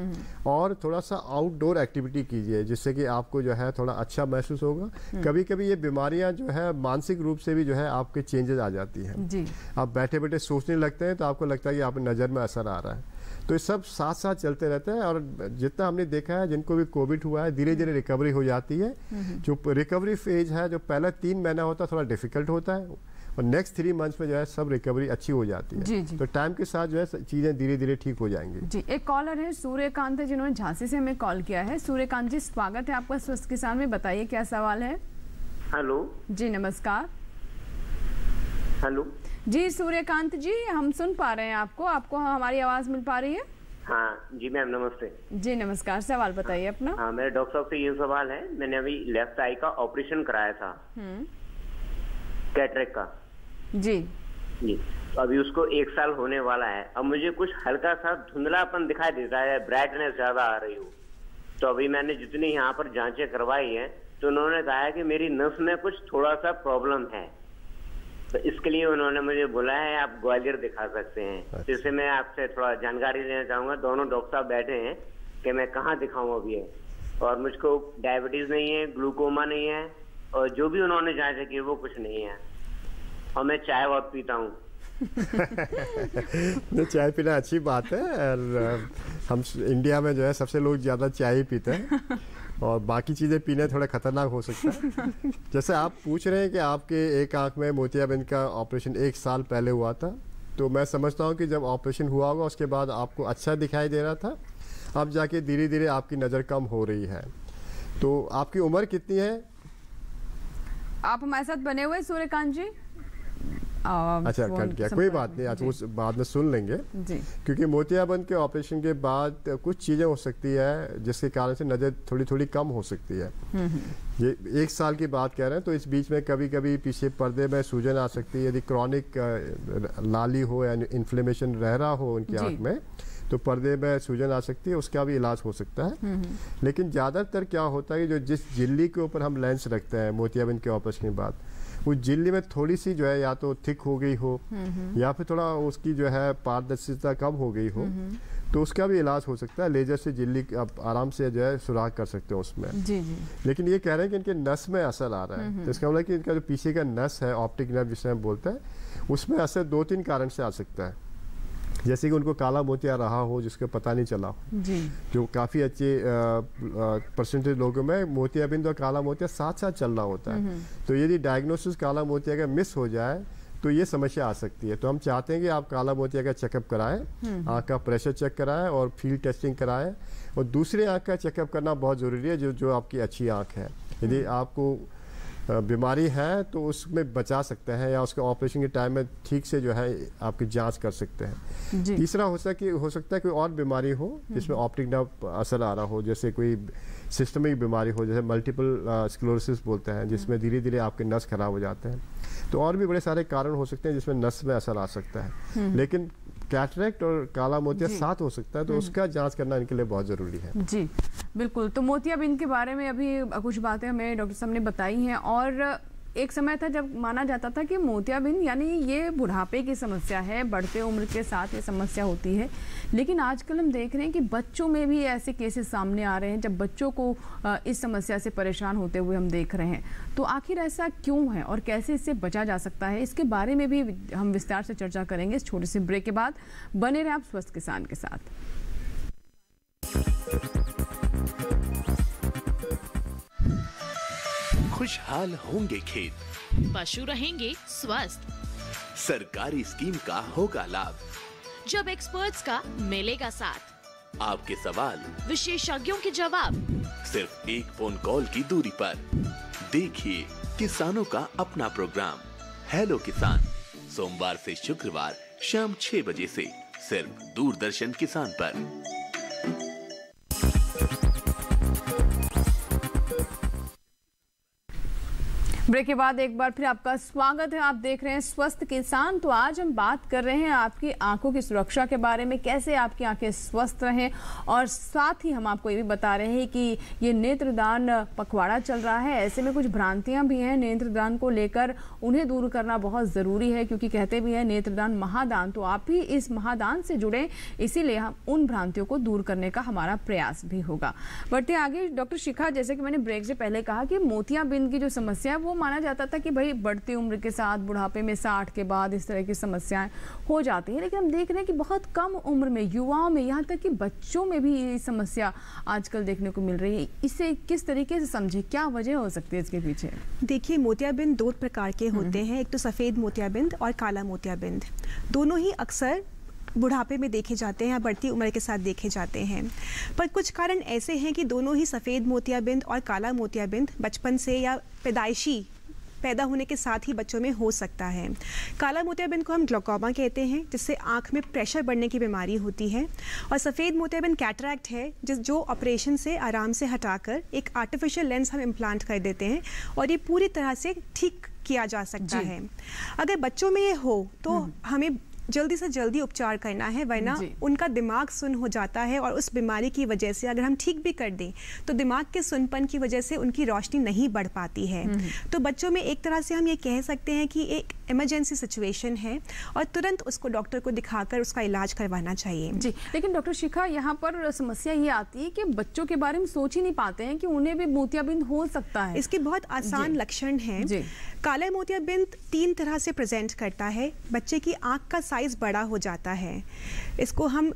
Speaker 3: और थोड़ा सा आउटडोर एक्टिविटी कीजिए जिससे कि आपको जो है थोड़ा अच्छा महसूस होगा। कभी कभी ये बीमारियां जो है मानसिक रूप से भी जो है आपके चेंजेस आ जाती हैं। आप बैठे बैठे सोचने लगते हैं तो आपको लगता है कि आप नज़र में असर आ रहा है। तो ये सब साथ साथ चलते रहते हैं, और जितना हमने देखा है जिनको भी कोविड हुआ है धीरे धीरे रिकवरी हो जाती है। जो रिकवरी फेज है, जो पहला 3 महीना होता है थोड़ा डिफिकल्ट होता है, और नेक्स्ट 3 मंथ्स में जो है सब रिकवरी अच्छी हो जाती है।
Speaker 1: जी।
Speaker 3: तो टाइम के साथ जो है चीज़ें धीरे धीरे ठीक हो जाएंगी।
Speaker 1: जी, एक कॉलर है सूर्यकांत है जिन्होंने झांसी से हमें कॉल किया है। सूर्यकांत जी, स्वागत है आपका स्वस्थ किसान में, बताइए क्या सवाल है?
Speaker 8: हेलो
Speaker 1: जी नमस्कार।
Speaker 8: हेलो
Speaker 1: जी सूर्यकांत जी, हम सुन पा रहे हैं आपको। आपको हमारी आवाज मिल पा रही है?
Speaker 8: हाँ जी मैम, नमस्ते।
Speaker 1: जी नमस्कार, सवाल बताइए अपना।
Speaker 8: हाँ, मेरे डॉक्टर साहब से ये सवाल है, मैंने अभी लेफ्ट आई का ऑपरेशन कराया था, कैटरेक्ट का।
Speaker 1: जी
Speaker 8: जी, अभी उसको 1 साल होने वाला है। अब मुझे कुछ हल्का सा धुंधलापन दिखाई देता है, ब्राइटनेस ज्यादा आ रही हो। तो अभी मैंने जितनी यहाँ पर जांचें करवाई है तो उन्होंने कहा है कि मेरी नस में कुछ थोड़ा सा प्रॉब्लम है, तो इसके लिए उन्होंने मुझे बोला है आप ग्वालियर दिखा सकते हैं। तो इससे मैं आपसे थोड़ा जानकारी लेना चाहूंगा। दोनों डॉक्टर साहब बैठे हैं कि मैं कहाँ दिखाऊं अभी है, और मुझको डायबिटीज नहीं है, ग्लूकोमा नहीं है, और जो भी उन्होंने जांच की वो कुछ नहीं है, और मैं चाय बहुत पीता हूँ।
Speaker 3: चाय पीना अच्छी बात है, और हम इंडिया में जो है सबसे लोग ज़्यादा चाय ही पीते हैं, और बाकी चीज़ें पीने थोड़ा खतरनाक हो सकता है। जैसे आप पूछ रहे हैं कि आपके एक आंख में मोतियाबिंद का ऑपरेशन 1 साल पहले हुआ था, तो मैं समझता हूँ कि जब ऑपरेशन हुआ होगा उसके बाद आपको अच्छा दिखाई दे रहा था, अब जाके धीरे धीरे आपकी नज़र कम हो रही है। तो आपकी उम्र कितनी है?
Speaker 1: आप हमारे साथ बने हुए सूर्यकांत जी?
Speaker 3: अच्छा, कट गया, कोई बात नहीं, आज वो बाद में सुन लेंगे
Speaker 1: जी।
Speaker 3: क्योंकि मोतियाबिंद के ऑपरेशन के बाद कुछ चीज़ें हो सकती है जिसके कारण से नज़र थोड़ी थोड़ी कम हो सकती है। ये 1 साल की बात कह रहे हैं, तो इस बीच में कभी कभी पीछे पर्दे में सूजन आ सकती है। यदि क्रॉनिक लाली हो या इन्फ्लेमेशन रह रहा हो उनकी आँख में, तो पर्दे में सूजन आ सकती है, उसका भी इलाज हो सकता है। लेकिन ज़्यादातर क्या होता है कि जो जिस झिल्ली के ऊपर हम लेंस रखते हैं मोतियाबिंद के ऑपरेशन के बाद, उस झिल्ली में थोड़ी सी जो है या तो थिक हो गई हो या फिर थोड़ा उसकी जो है पारदर्शिता कम हो गई हो, तो उसका भी इलाज हो सकता है। लेजर से झिल्ली आप आराम से जो है सुराख कर सकते हो उसमें।
Speaker 1: जी जी।
Speaker 3: लेकिन ये कह रहे हैं कि इनके नस में असर आ रहा है, तो इसका मतलब है कि इनका जो पीछे का नस है, ऑप्टिक नर्व जिसे हम बोलते हैं, उसमें असर 2-3 कारण से आ सकता है। जैसे कि उनको काला मोतिया रहा हो जिसका पता नहीं चला हो,
Speaker 1: जी।
Speaker 3: जो काफ़ी अच्छे परसेंटेज लोगों में मोतियाबिंद और काला मोतिया साथ साथ चल रहा होता है। तो यदि डायग्नोसिस काला मोतिया का मिस हो जाए तो ये समस्या आ सकती है। तो हम चाहते हैं कि आप काला मोतिया का चेकअप कराएं, आँख का प्रेशर चेक कराएं और फील्ड टेस्टिंग कराएं, और दूसरे आँख का चेकअप करना बहुत ज़रूरी है जो आपकी अच्छी आँख है। यदि आपको बीमारी है तो उसमें बचा सकते हैं, या उसके ऑपरेशन के टाइम में ठीक से जो है आपकी जांच कर सकते हैं। तीसरा हो सकता है कोई और बीमारी हो जिसमें ऑप्टिक नर्व असर आ रहा हो, जैसे कोई सिस्टमिक बीमारी हो, जैसे मल्टीपल स्क्लेरोसिस बोलते हैं, जिसमें धीरे धीरे आपके नस खराब हो जाते हैं। तो और भी बड़े सारे कारण हो सकते हैं जिसमें नस में असर आ सकता है। लेकिन कैटरेक्ट और काला मोतिया साथ हो सकता है, तो उसका जांच करना इनके लिए बहुत ज़रूरी है।
Speaker 1: जी बिल्कुल। तो मोतियाबिंद के बारे में अभी कुछ बातें हमें डॉक्टर साहब ने बताई हैं, और एक समय था जब माना जाता था कि मोतियाबिंद यानी ये बुढ़ापे की समस्या है, बढ़ते उम्र के साथ ये समस्या होती है। लेकिन आजकल हम देख रहे हैं कि बच्चों में भी ऐसे केसेस सामने आ रहे हैं, जब बच्चों को इस समस्या से परेशान होते हुए हम देख रहे हैं। तो आखिर ऐसा क्यों है और कैसे इससे बचा जा सकता है, इसके बारे में भी हम विस्तार से चर्चा करेंगे इस छोटे से ब्रेक के बाद। बने रहे आप स्वस्थ किसान के साथ।
Speaker 9: खुशहाल होंगे खेत,
Speaker 10: पशु रहेंगे स्वस्थ,
Speaker 9: सरकारी स्कीम का होगा लाभ,
Speaker 10: जब एक्सपर्ट्स का मिलेगा साथ,
Speaker 9: आपके सवाल
Speaker 10: विशेषज्ञों के जवाब,
Speaker 9: सिर्फ एक फोन कॉल की दूरी पर। देखिए किसानों का अपना प्रोग्राम हेलो किसान, सोमवार से शुक्रवार शाम 6 बजे से सिर्फ दूरदर्शन किसान पर।
Speaker 1: ब्रेक के बाद एक बार फिर आपका स्वागत है। आप देख रहे हैं स्वस्थ किसान। तो आज हम बात कर रहे हैं आपकी आंखों की सुरक्षा के बारे में, कैसे आपकी आंखें स्वस्थ रहें, और साथ ही हम आपको ये भी बता रहे हैं कि ये नेत्रदान पखवाड़ा चल रहा है। ऐसे में कुछ भ्रांतियां भी हैं नेत्रदान को लेकर, उन्हें दूर करना बहुत ज़रूरी है, क्योंकि कहते भी हैं नेत्रदान महादान। तो आप भी इस महादान से जुड़े, इसीलिए हम उन भ्रांतियों को दूर करने का हमारा प्रयास भी होगा। बढ़ते आगे, डॉक्टर शिखा, जैसे कि मैंने ब्रेक से पहले कहा कि मोतियाबिंद की जो समस्या है वो माना जाता था कि भाई बढ़ती उम्र के साथ, बुढ़ापे में 60 के बाद इस तरह की समस्याएं हो जाती हैं। लेकिन हम देख रहे हैं कि बहुत कम उम्र में, युवाओं में, यहाँ तक कि बच्चों में भी ये समस्या आजकल देखने को मिल रही है। इसे किस तरीके से समझे, क्या वजह हो सकती है इसके पीछे?
Speaker 4: देखिए, मोतियाबिंद 2 प्रकार के होते हैं, एक तो सफ़ेद मोतियाबिंद और काला मोतियाबिंद। दोनों ही अक्सर बुढ़ापे में देखे जाते हैं या बढ़ती उम्र के साथ देखे जाते हैं। पर कुछ कारण ऐसे हैं कि दोनों ही सफ़ेद मोतियाबिंद और काला मोतियाबिंद बचपन से या पैदाइशी पैदा होने के साथ ही बच्चों में हो सकता है। काला मोतियाबिंद को हम ग्लोकोमा कहते हैं, जिससे आँख में प्रेशर बढ़ने की बीमारी होती है। और सफ़ेद मोतियाबिंद कैटरैक्ट है, जो ऑपरेशन से आराम से हटाकर एक आर्टिफिशियल लेंस हम इम्प्लांट कर देते हैं और ये पूरी तरह से ठीक किया जा सकता है। अगर बच्चों में ये हो तो हमें जल्दी से जल्दी उपचार करना है, वरना उनका दिमाग सुन्न हो जाता है और उस बीमारी की वजह से अगर हम ठीक भी कर दें तो दिमाग के सुन्नपन की वजह से उनकी रोशनी नहीं बढ़ पाती है। तो बच्चों में एक तरह से हम ये कह सकते हैं कि एक इमरजेंसी सिचुएशन है और तुरंत उसको डॉक्टर को दिखाकर उसका इलाज करवाना चाहिए।
Speaker 1: जी, लेकिन डॉक्टर शिखा, यहाँ पर समस्या ये आती है कि बच्चों के बारे में सोच ही नहीं पाते हैं कि उन्हें भी मोतियाबिंद हो सकता है।
Speaker 4: इसके बहुत आसान लक्षण हैं। काला मोतियाबिंद 3 तरह से प्रेजेंट करता है। बच्चे की आँख का साइज बड़ा हो जाता है। इसको हम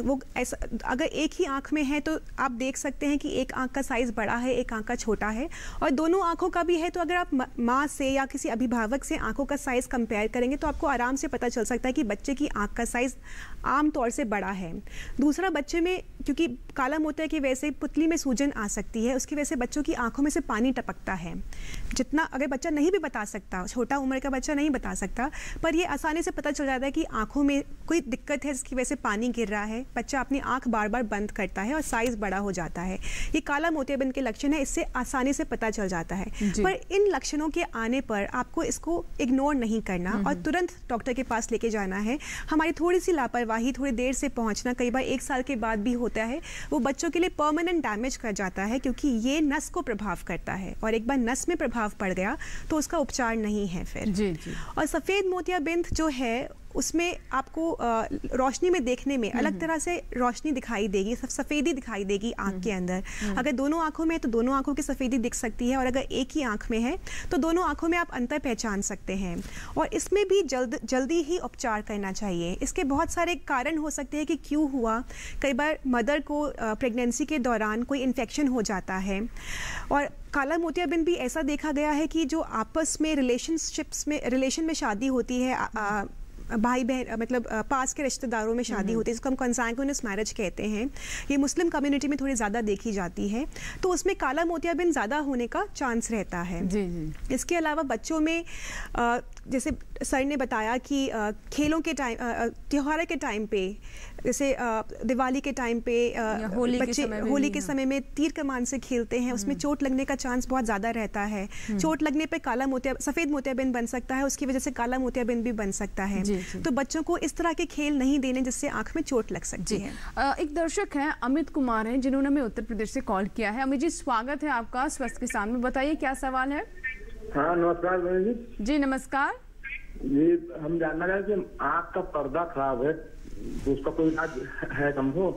Speaker 4: वो ऐसा, अगर एक ही आँख में है तो आप देख सकते हैं कि एक आँख का साइज बड़ा है, एक आँख का छोटा है, और दोनों आँखों का भी है। तो अगर आप माँ से या किसी अभिभावक से आँखों का साइज कंपेयर करेंगे तो आपको आराम से पता चल सकता है कि बच्चे की आँख का साइज आम तौर से बड़ा है। दूसरा, बच्चे में क्योंकि काला मोतिया की वजह से पुतली में सूजन आ सकती है, उसकी वजह से बच्चों की आँखों में से पानी टपकता है। जितना अगर बच्चा नहीं भी बता सकता, छोटा उम्र का बच्चा नहीं बता सकता, पर ये आसानी से पता चल जाता है कि आँखों में कोई दिक्कत है जिसकी वजह से पानी गिर रहा है। बच्चा अपनी आँख बार बार बंद करता है और साइज बड़ा हो जाता है। ये काला मोतियाबिंद के लक्षण है, इससे आसानी से पता चल जाता है। पर इन लक्षणों के आने पर आपको इसको इग्नोर नहीं करना और तुरंत डॉक्टर के पास लेके जाना है। हमारी थोड़ी सी लापरवाही, थोड़ी देर से पहुंचना, कई बार 1 साल के बाद भी होता है, वो बच्चों के लिए परमानेंट डैमेज कर जाता है, क्योंकि ये नस को प्रभाव करता है और एक बार नस में प्रभाव पड़ गया तो उसका उपचार नहीं है फिर। और सफ़ेद मोतियाबिंद जो है उसमें आपको रोशनी में देखने में अलग तरह से रोशनी दिखाई देगी, सफ़ेदी दिखाई देगी आँख के अंदर। अगर दोनों आँखों में है तो दोनों आँखों की सफ़ेदी दिख सकती है, और अगर एक ही आँख में है तो दोनों आँखों में आप अंतर पहचान सकते हैं। और इसमें भी जल्दी ही उपचार करना चाहिए। इसके बहुत सारे कारण हो सकते हैं कि क्यों हुआ। कई बार मदर को प्रेगनेंसी के दौरान कोई इन्फेक्शन हो जाता है। और काला मोतियाबिंद भी ऐसा देखा गया है कि जो आपस में रिलेशन में शादी होती है, भाई बहन मतलब पास के रिश्तेदारों में शादी होती है, जिसको हम कंसैंगुइनस मैरिज कहते हैं, ये मुस्लिम कम्युनिटी में थोड़ी ज़्यादा देखी जाती है, तो उसमें काला मोतियाबिंद ज़्यादा होने का चांस रहता है। इसके अलावा बच्चों में जैसे सर ने बताया कि खेलों के टाइम, त्योहार के टाइम पे, जैसे दिवाली के टाइम पे बच्चे होली के समय में तीर कमान से खेलते हैं, उसमें चोट लगने का चांस बहुत ज़्यादा रहता है। चोट लगने पे सफ़ेद मोतियाबिंद बन सकता है, उसकी वजह से काला मोतियाबिंद भी बन सकता है। तो बच्चों को इस तरह के खेल नहीं देने जिससे आंख में चोट लग सकती है।
Speaker 1: एक दर्शक हैं अमित कुमार हैं, जिन्होंने हमें उत्तर प्रदेश से कॉल किया है। अमित जी, स्वागत है आपका स्वस्थ किसान में। बताइए क्या सवाल है।
Speaker 11: हाँ नमस्कार बहन जी।
Speaker 1: जी नमस्कार
Speaker 11: जी, हम जानना चाहें कि आँख का पर्दा खराब है तो उसका कोई इलाज है हमको?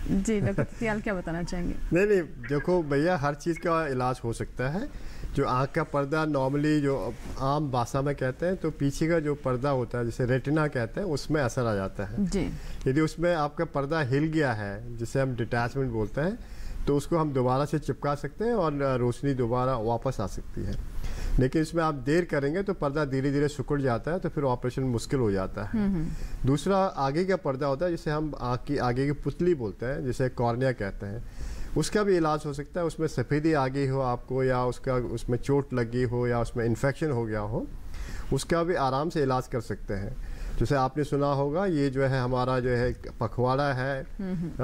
Speaker 1: जी डॉक्टर तिथियाल क्या बताना चाहेंगे?
Speaker 3: नहीं, देखो भैया, हर चीज़ का इलाज हो सकता है। जो आँख का पर्दा नॉर्मली जो आम भाषा में कहते हैं, तो पीछे का जो पर्दा होता है जिसे रेटिना कहते हैं, उसमें असर आ जाता है जी। यदि उसमें आपका पर्दा हिल गया है, जिसे हम डिटैचमेंट बोलते हैं, तो उसको हम दोबारा से चिपका सकते हैं और रोशनी दोबारा वापस आ सकती है। लेकिन इसमें आप देर करेंगे तो पर्दा धीरे धीरे सिकुड़ जाता है, तो फिर ऑपरेशन मुश्किल हो जाता है। दूसरा, आगे का पर्दा होता है जिसे हम आँख की आगे की पुतली बोलते हैं, जिसे कॉर्निया कहते हैं, उसका भी इलाज हो सकता है। उसमें सफ़ेदी आ गई हो आपको, या उसमें चोट लगी हो, या उसमें इन्फेक्शन हो गया हो, उसका भी आराम से इलाज कर सकते हैं। जैसे आपने सुना होगा, ये जो है हमारा जो है पखवाड़ा है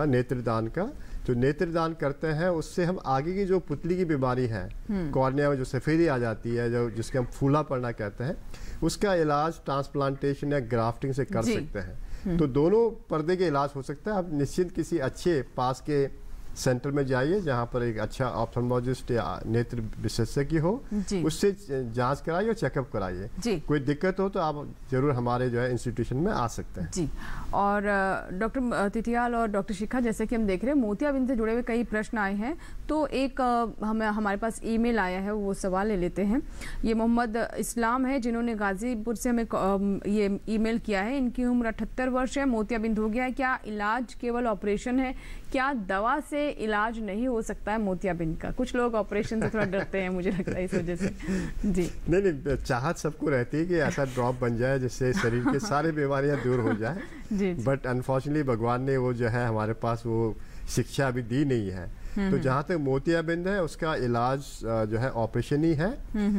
Speaker 3: नेत्रदान का, जो नेत्रदान करते हैं उससे हम आगे की जो पुतली की बीमारी है, कॉर्निया में जो सफ़ेदी आ जाती है, जो जिसके हम फूला पड़ना कहते हैं, उसका इलाज ट्रांसप्लांटेशन या ग्राफ्टिंग से कर सकते हैं। तो दोनों पर्दे के इलाज हो सकता है। आप निश्चित किसी अच्छे पास के सेंटर में जाइए जहाँ पर एक अच्छा ऑप्थेल्मोलॉजिस्ट या नेत्र विशेषज्ञ हो, उससे जांच कराइए और चेकअप कराइए। कोई दिक्कत हो तो आप जरूर हमारे जो है इंस्टीट्यूशन में आ सकते हैं जी।
Speaker 1: और डॉक्टर तिथियाल और डॉक्टर शिखा, जैसे कि हम देख रहे हैं मोतियाबिंद से जुड़े हुए कई प्रश्न आए हैं, तो एक हमारे पास ईमेल आया है, वो सवाल ले लेते हैं। ये मोहम्मद इस्लाम है, जिन्होंने गाजीपुर से हमें ये ईमेल किया है। इनकी उम्र 78 वर्ष है, मोतियाबिंद हो गया है, क्या इलाज केवल ऑपरेशन है? क्या दवा से इलाज नहीं हो सकता है मोतियाबिंद का? कुछ लोग ऑपरेशन से थोड़ा डरते हैं, मुझे लगता है इस वजह से जी।
Speaker 3: नहीं, चाहत सबको रहती है कि ऐसा ड्रॉप बन जाए जिससे शरीर के सारे बीमारियां दूर हो जाए, बट अनफॉर्चुनेटली भगवान ने वो जो है हमारे पास वो शिक्षा अभी दी नहीं है। तो जहाँ तक मोतियाबिंद है उसका इलाज जो है ऑपरेशन ही है,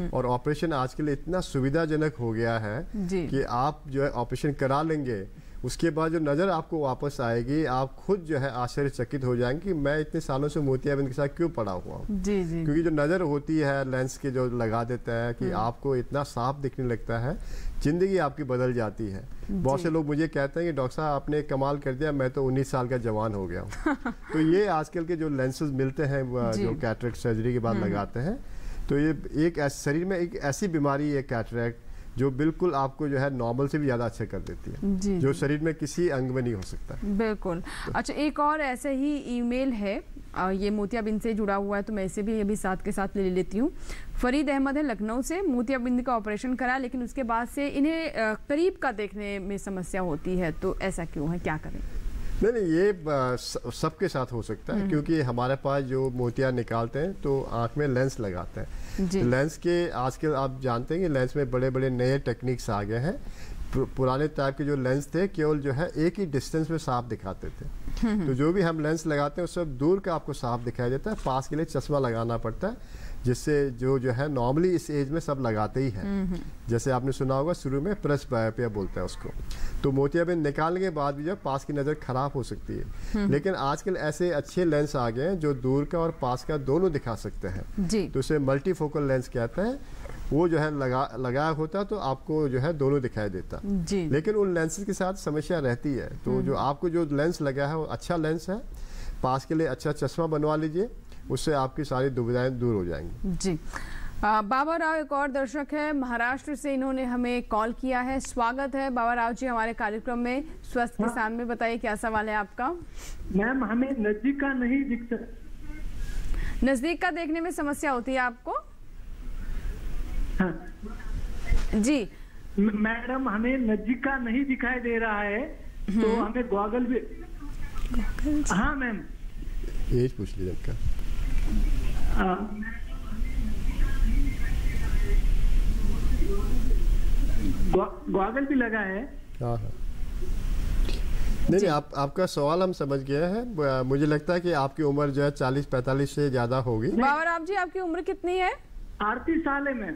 Speaker 3: और ऑपरेशन आजकल इतना सुविधाजनक हो गया है कि आप जो है ऑपरेशन करा लेंगे, उसके बाद जो नज़र आपको वापस आएगी आप खुद जो है आश्चर्यचकित हो जाएंगे कि मैं इतने सालों से मोतियाबिंद के साथ क्यों पड़ा हुआ हूँ। क्योंकि जो नज़र होती है लेंस के जो लगा देता है कि आपको इतना साफ दिखने लगता है, ज़िंदगी आपकी बदल जाती है। बहुत से लोग मुझे कहते हैं कि डॉक्टर साहब आपने कमाल कर दिया, मैं तो 19 साल का जवान हो गया हूँ। तो ये आजकल के जो लेंसेज मिलते हैं जो कैटरेक्ट सर्जरी के बाद लगाते हैं, तो ये एक शरीर में एक ऐसी बीमारी है कैटरेक्ट जो बिल्कुल आपको जो है नॉर्मल से भी ज़्यादा अच्छा कर देती है, जो शरीर में किसी अंग में नहीं हो सकता।
Speaker 1: बिल्कुल। अच्छा, एक और ऐसे ही ईमेल है, ये मोतियाबिंद से जुड़ा हुआ है, तो मैं इसे भी अभी साथ के साथ ले लेती हूँ। फरीद अहमद है लखनऊ से, मोतियाबिंद का ऑपरेशन करा लेकिन उसके बाद से इन्हें करीब का देखने में समस्या होती है, तो ऐसा क्यों है, क्या करें?
Speaker 3: नहीं, ये सबके साथ हो सकता है, क्योंकि हमारे पास जो मोतिया निकालते हैं तो आंख में लेंस लगाते हैं। तो लेंस के आजकल आप जानते हैं कि लेंस में बड़े बड़े नए टेक्निक्स आ गए हैं। पुराने टाइप के जो लेंस थे केवल जो है एक ही डिस्टेंस में साफ दिखाते थे। तो जो भी हम लेंस लगाते हैं उस सब दूर का आपको साफ दिखाई देता है, पास के लिए चश्मा लगाना पड़ता है, जिससे जो है नॉर्मली इस एज में सब लगाते ही हैं। जैसे आपने सुना होगा शुरू में प्रेस बायोपिया बोलते हैं उसको। तो मोतियाबिंद निकालने के बाद भी जब पास की नज़र खराब हो सकती है, लेकिन आजकल ऐसे अच्छे लेंस आ गए हैं जो दूर का और पास का दोनों दिखा सकते हैं। तो उसे मल्टीफोकल लेंस कहते हैं। वो जो है लगाया होता तो आपको जो है दोनों दिखाई देता, लेकिन उन लेंसेज के साथ समस्या रहती है। तो जो आपको जो लेंस लगा है वो अच्छा लेंस है, पास के लिए अच्छा चश्मा बनवा लीजिए, उससे आपकी सारी दुविधाएं दूर हो जाएंगी।
Speaker 1: जी। बाबा राव एक और दर्शक है महाराष्ट्र से, इन्होंने हमें कॉल किया है। स्वागत है बाबा राव जी हमारे कार्यक्रम में स्वस्थ किसान में। बताइए क्या सवाल है आपका?
Speaker 12: मैम, हमें नजदीक का नहीं दिखता।
Speaker 1: नजदीक का देखने में समस्या होती है आपको?
Speaker 12: हाँ।
Speaker 1: जी
Speaker 12: मैडम, हमें नजदीक का नहीं दिखाई दे रहा है, तो हमें गॉगल भी। हाँ मैम,
Speaker 3: एज पूछ लीजिए आपका।
Speaker 12: गॉगल भी लगा है।
Speaker 3: हाँ। नहीं, आपका सवाल हम समझ गए हैं। मुझे लगता है कि आपकी उम्र जो है 40-45 से ज्यादा होगी।
Speaker 1: बाबा राव जी आपकी उम्र कितनी है?
Speaker 12: 38 साल है मैम।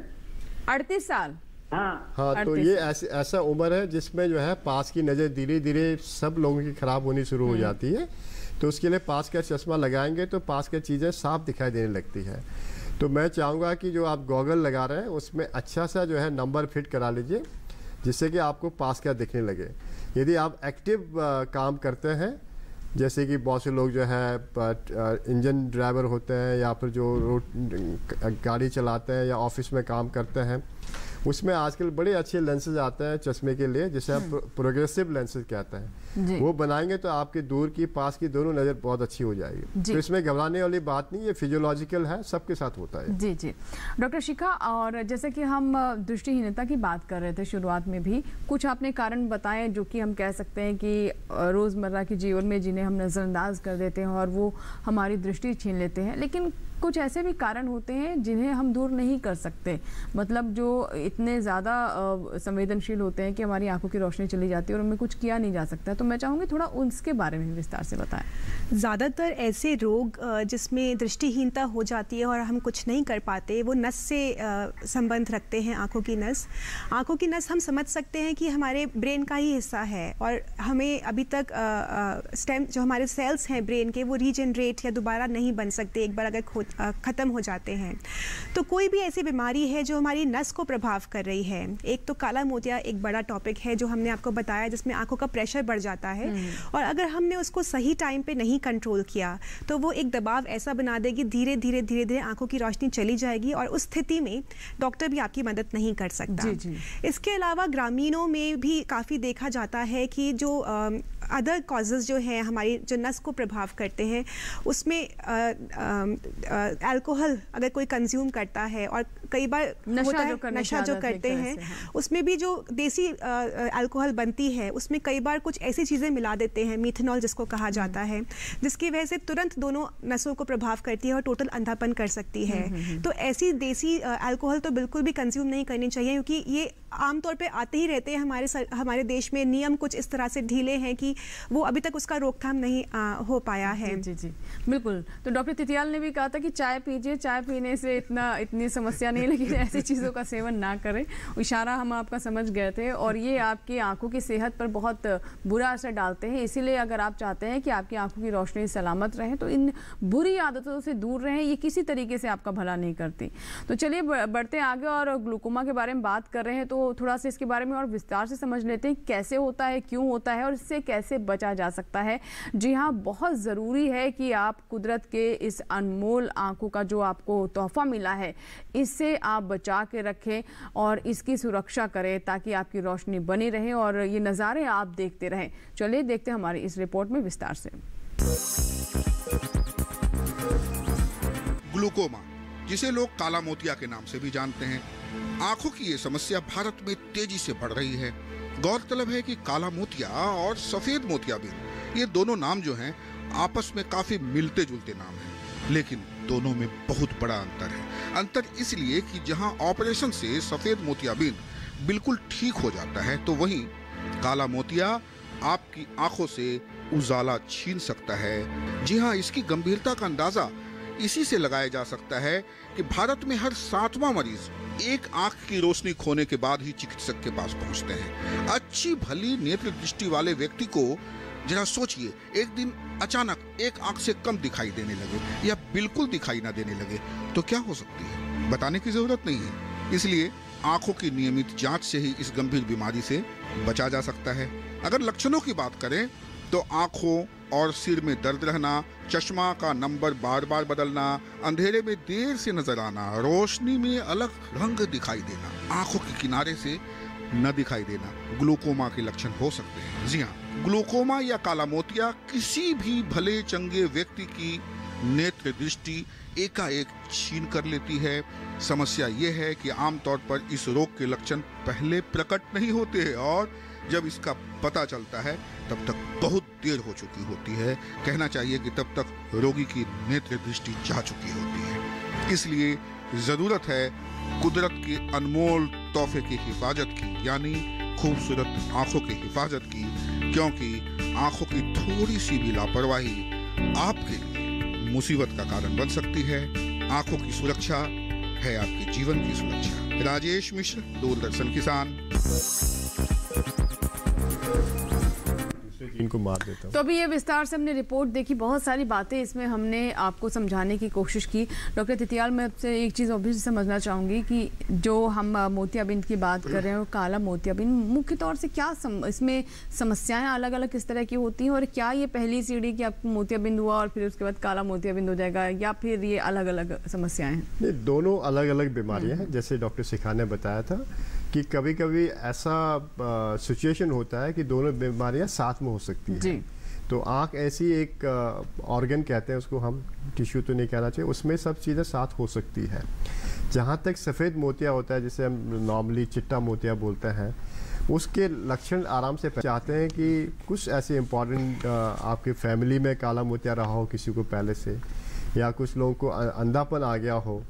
Speaker 1: 38 साल?
Speaker 3: हाँ, तो ये ऐसा उम्र है जिसमें जो है पास की नज़र धीरे धीरे सब लोगों की खराब होनी शुरू हो जाती है। तो उसके लिए पास का चश्मा लगाएंगे तो पास की चीज़ें साफ दिखाई देने लगती है। तो मैं चाहूँगा कि जो आप गॉगल लगा रहे हैं उसमें अच्छा सा जो है नंबर फिट करा लीजिए, जिससे कि आपको पास का दिखने लगे। यदि आप एक्टिव काम करते हैं, जैसे कि बहुत से लोग जो है इंजन ड्राइवर होते हैं या फिर जो रोड गाड़ी चलाते हैं या ऑफिस में काम करते हैं, उसमें आजकल बड़े अच्छे लेंसेज आते हैं चश्मे के लिए, जिसे हम प्रोग्रेसिव लेंसेज कहते हैं। वो बनाएंगे तो आपके दूर की पास की दोनों नज़र बहुत अच्छी हो जाएगी। तो इसमें घबराने वाली बात नहीं, ये फिजियोलॉजिकल है, सबके साथ होता है।
Speaker 1: जी जी डॉक्टर शिखा, और जैसे कि हम दृष्टिहीनता की बात कर रहे थे शुरुआत में भी, कुछ आपने कारण बताए जो कि हम कह सकते हैं कि रोज़मर्रा के जीवन में जिन्हें हम नज़रअंदाज कर देते हैं और वो हमारी दृष्टि छीन लेते हैं, लेकिन कुछ ऐसे भी कारण होते हैं जिन्हें हम दूर नहीं कर सकते, मतलब जो इतने ज़्यादा संवेदनशील होते हैं कि हमारी आंखों की रोशनी चली जाती है और उनमें कुछ किया नहीं जा सकता। तो मैं चाहूँगी थोड़ा उसके बारे में विस्तार से बताएं।
Speaker 4: ज़्यादातर ऐसे रोग जिसमें दृष्टिहीनता हो जाती है और हम कुछ नहीं कर पाते, वो नस से संबंध रखते हैं। आंखों की नस, आंखों की नस हम समझ सकते हैं कि हमारे ब्रेन का ही हिस्सा है, और हमें अभी तक स्टेम जो हमारे सेल्स हैं ब्रेन के, वो रीजनरेट या दोबारा नहीं बन सकते एक बार अगर ख़त्म हो जाते हैं। तो कोई भी ऐसी बीमारी है जो हमारी नस को प्रभाव कर रही है, एक तो काला मोतिया एक बड़ा टॉपिक है जो हमने आपको बताया, जिसमें आंखों का प्रेशर बढ़ जाता है, और अगर हमने उसको सही टाइम पे नहीं कंट्रोल किया तो वो एक दबाव ऐसा बना देगी, धीरे धीरे धीरे धीरे आंखों की रोशनी चली जाएगी, और उस स्थिति में डॉक्टर भी आपकी मदद नहीं कर सकता। इसके अलावा ग्रामीणों में भी काफ़ी देखा जाता है कि जो अदर कॉजेज़ जो हैं हमारी जो नस को प्रभाव करते हैं, उसमें अल्कोहल अगर कोई कंज्यूम करता है, और कई बार होता है नशा जो करते हैं, उसमें भी जो देसी अल्कोहल बनती है उसमें कई बार कुछ ऐसी चीज़ें मिला देते हैं, मीथेनॉल जिसको कहा जाता है, जिसकी वजह से तुरंत दोनों नसों को प्रभाव करती है और टोटल अंधापन कर सकती है। तो ऐसी देसी अल्कोहल तो बिल्कुल भी कंज्यूम नहीं करनी चाहिए, क्योंकि ये आमतौर पे आते ही रहते हैं। हमारे देश में नियम कुछ इस तरह से ढीले हैं कि वो अभी तक उसका रोकथाम नहीं हो पाया है।
Speaker 1: जी जी बिल्कुल। तो डॉक्टर तितियाल ने भी कहा था कि चाय पीजिए, चाय पीने से इतनी समस्या नहीं, लेकिन ऐसी चीज़ों का सेवन ना करें। इशारा हम आपका समझ गए थे, और ये आपकी आंखों की सेहत पर बहुत बुरा असर डालते हैं। इसीलिए अगर आप चाहते हैं कि आपकी आंखों की रोशनी सलामत रहे तो इन बुरी आदतों से दूर रहें, ये किसी तरीके से आपका भला नहीं करती। तो चलिए बढ़ते आगे, और ग्लूकोमा के बारे में बात कर रहे हैं तो थोड़ा सा इसके बारे में और विस्तार से समझ लेते हैं, कैसे होता है, क्यों होता है और इससे कैसे बचा जा सकता है। जी हाँ, बहुत ज़रूरी है कि आप कुदरत के इस अनमोल आंखों का जो आपको तोहफा मिला है, इससे आप बचा के रखें और इसकी सुरक्षा करें ताकि आपकी रोशनी बनी रहे और ये नज़ारे आप देखते रहें। चलिए देखते हैं हमारी इस रिपोर्ट में विस्तार से।
Speaker 2: ग्लूकोमा, जिसे लोग काला मोतिया के नाम से भी जानते हैं, आंखों की ये समस्या भारत में तेजी से बढ़ रही है। गौरतलब है कि काला मोतिया और सफेद मोतियाबिंद, ये दोनों नाम जो हैं आपस में काफी मिलते जुलते नाम हैं, लेकिन दोनों में बहुत बड़ा अंतर है। अंतर इसलिए कि जहां ऑपरेशन से सफेद मोतियाबिंद बिल्कुल ठीक हो जाता है, तो वहीं काला मोतिया आपकी आंखों से उजाला छीन सकता है। जी हाँ, इसकी गंभीरता का अंदाजा इसी से लगाया जा सकता है कि भारत में हर 7वां मरीज एक आंख की रोशनी खोने के बाद ही चिकित्सक के पास पहुंचते हैं। अच्छी भली नेत्र दृष्टि वाले व्यक्ति को जरा सोचिए, एक दिन अचानक एक आंख से कम दिखाई देने लगे या बिल्कुल दिखाई ना देने लगे तो क्या हो सकती है, बताने की जरूरत नहीं है। इसलिए आंखों की नियमित जांच से ही इस गंभीर बीमारी से बचा जा सकता है। अगर लक्षणों की बात करें तो आंखों और सिर में दर्द रहना, चश्मा का नंबर बार बार बदलना, अंधेरे में देर से नजर आना, रोशनी में अलग रंग दिखाई देना, आंखों के किनारे से न दिखाई देना ग्लूकोमा के लक्षण हो सकते हैं। जी हाँ, ग्लूकोमा या काला मोतिया किसी भी भले चंगे व्यक्ति की नेत्र दृष्टि एकाएक छीन कर लेती है। समस्या ये है कि आमतौर पर इस रोग के लक्षण पहले प्रकट नहीं होते हैं और जब इसका पता चलता है तब तक बहुत देर हो चुकी होती है। कहना चाहिए कि तब तक रोगी की नेत्र दृष्टि जा चुकी होती है। इसलिए जरूरत है कुदरत के अनमोल तोहफे की हिफाजत की, यानी खूबसूरत आंखों की हिफाजत की, क्योंकि आंखों की थोड़ी सी भी लापरवाही आपके लिए मुसीबत का कारण बन सकती है। आंखों की सुरक्षा है आपके जीवन की सुरक्षा। राजेश मिश्र, दूरदर्शन किसान।
Speaker 3: इनको मार देता हूं।
Speaker 1: तो अभी ये विस्तार से हमने रिपोर्ट देखी, बहुत सारी बातें इसमें हमने आपको समझाने की कोशिश की। डॉक्टर तितियाल, मैं आपसे एक चीज़ और भी समझना चाहूँगी कि जो हम मोतियाबिंद की बात कर रहे हैं और काला मोतियाबिंद, मुख्य तौर से क्या इसमें समस्याएं अलग अलग किस तरह की होती हैं, और क्या ये पहली सीढ़ी कि आपको मोतियाबिंद हुआ और फिर उसके बाद काला मोतियाबिंद हो जाएगा, या फिर ये अलग अलग समस्याएं हैं?
Speaker 3: ये दोनों अलग अलग बीमारियां हैं। जैसे डॉक्टर शिखा ने बताया था कि कभी कभी ऐसा सिचुएशन होता है कि दोनों बीमारियां साथ में हो सकती है। तो आँख ऐसी एक ऑर्गन कहते हैं उसको, हम टिश्यू तो नहीं कहना चाहिए, उसमें सब चीज़ें साथ हो सकती है। जहाँ तक सफ़ेद मोतिया होता है, जिसे हम नॉर्मली चिट्टा मोतिया बोलते हैं, उसके लक्षण आराम से चाहते हैं कि कुछ ऐसे इम्पॉर्टेंट आपके फैमिली में काला मोतिया रहा हो किसी को पहले से, या कुछ लोगों को अंधापन आ गया हो,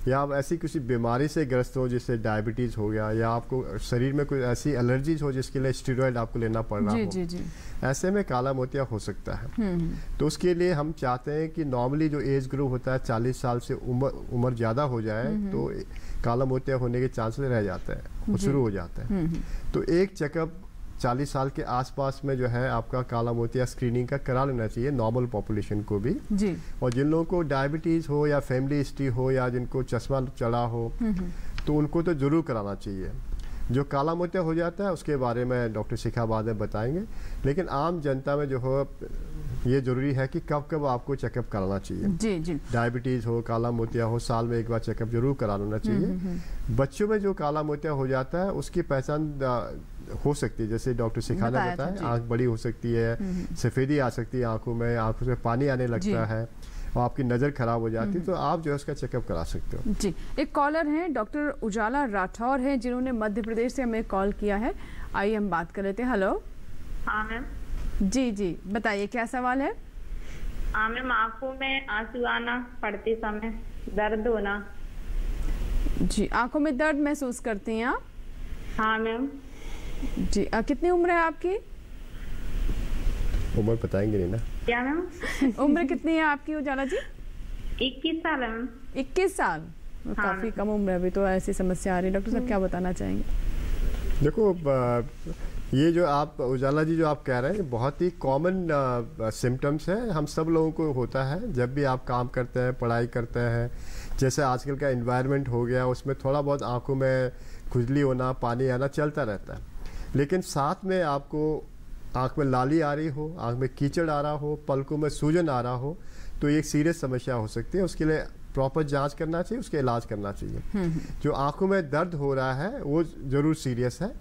Speaker 3: या आप ऐसी किसी बीमारी से ग्रस्त हो जैसे डायबिटीज़ हो गया, या आपको शरीर में कोई ऐसी एलर्जीज हो जिसके लिए स्टेरॉइड आपको लेना पड़ रहा हो। जी। ऐसे में काला मोतिया हो सकता है। तो उसके लिए हम चाहते हैं कि नॉर्मली जो एज ग्रुप होता है 40 साल से उम्र ज़्यादा हो जाए तो काला मोतिया होने के चांसेस रह जाते हैं, शुरू हो जाता है। तो एक चेकअप 40 साल के आसपास में जो है आपका काला मोतिया स्क्रीनिंग का करा लेना चाहिए, नॉर्मल पॉपुलेशन को भी। जी। और जिन लोगों को डायबिटीज़ हो या फैमिली हिस्ट्री हो या जिनको चश्मा चढ़ा हो तो उनको तो ज़रूर कराना चाहिए। जो काला मोतिया हो जाता है उसके बारे में डॉक्टर शिखा बाद में बताएंगे, लेकिन आम जनता में जो हो ये ज़रूरी है कि कब कब आपको चेकअप कराना चाहिए। जी। डायबिटीज़ हो, काला मोतिया हो, साल में एक बार चेकअप जरूर करा लेना चाहिए। बच्चों में जो काला मोतिया हो जाता है उसकी पहचान हो सकती है, जैसे डॉक्टर शिखा ने बताया, आँख बड़ी हो सकती है, सफ़ेदी आ सकती है आँखों में, आँखों से पानी आने लगता है, और आपकी नज़र खराब हो जाती है तो आप जो है उसका चेकअप करा सकते हो।
Speaker 1: जी, एक कॉलर हैं डॉक्टर उजाला राठौर हैं जिन्होंने मध्य प्रदेश से हमें कॉल किया है। आइए हम बात कर लेते हैं। हेलो।
Speaker 13: हाँ मैम।
Speaker 1: जी जी, बताइए क्या सवाल है?
Speaker 13: हाँ मैम, आंखों में आंसू आना, पढ़ते समय दर्द होना।
Speaker 1: जी, आंखों में दर्द महसूस करती हैं आप?
Speaker 13: हाँ मैम।
Speaker 1: जी, कितनी उम्र है आपकी?
Speaker 3: उम्र बताएंगे नहीं ना।
Speaker 13: क्या मैम?
Speaker 1: उम्र कितनी है आपकी उजाला जी?
Speaker 13: 21 साल है मैम।
Speaker 1: 21 साल?
Speaker 13: हाँ,
Speaker 1: काफी कम उम्र है, अभी तो ऐसी समस्या आ रही है। डॉक्टर साहब क्या बताना चाहेंगे?
Speaker 3: देखो, ये जो आप उजाला जी जो आप कह रहे हैं बहुत ही कॉमन सिम्टम्स है, हम सब लोगों को होता है जब भी आप काम करते हैं, पढ़ाई करते हैं। जैसे आजकल का एनवायरनमेंट हो गया, उसमें थोड़ा बहुत आंखों में खुजली होना, पानी आना चलता रहता है। लेकिन साथ में आपको आंख में लाली आ रही हो, आंख में कीचड़ आ रहा हो, पलकों में सूजन आ रहा हो, तो ये एक सीरियस समस्या हो सकती है। उसके लिए प्रॉपर जांच करना चाहिए, उसके इलाज करना चाहिए। जो आंखों में दर्द हो रहा है वो ज़रूर सीरियस है,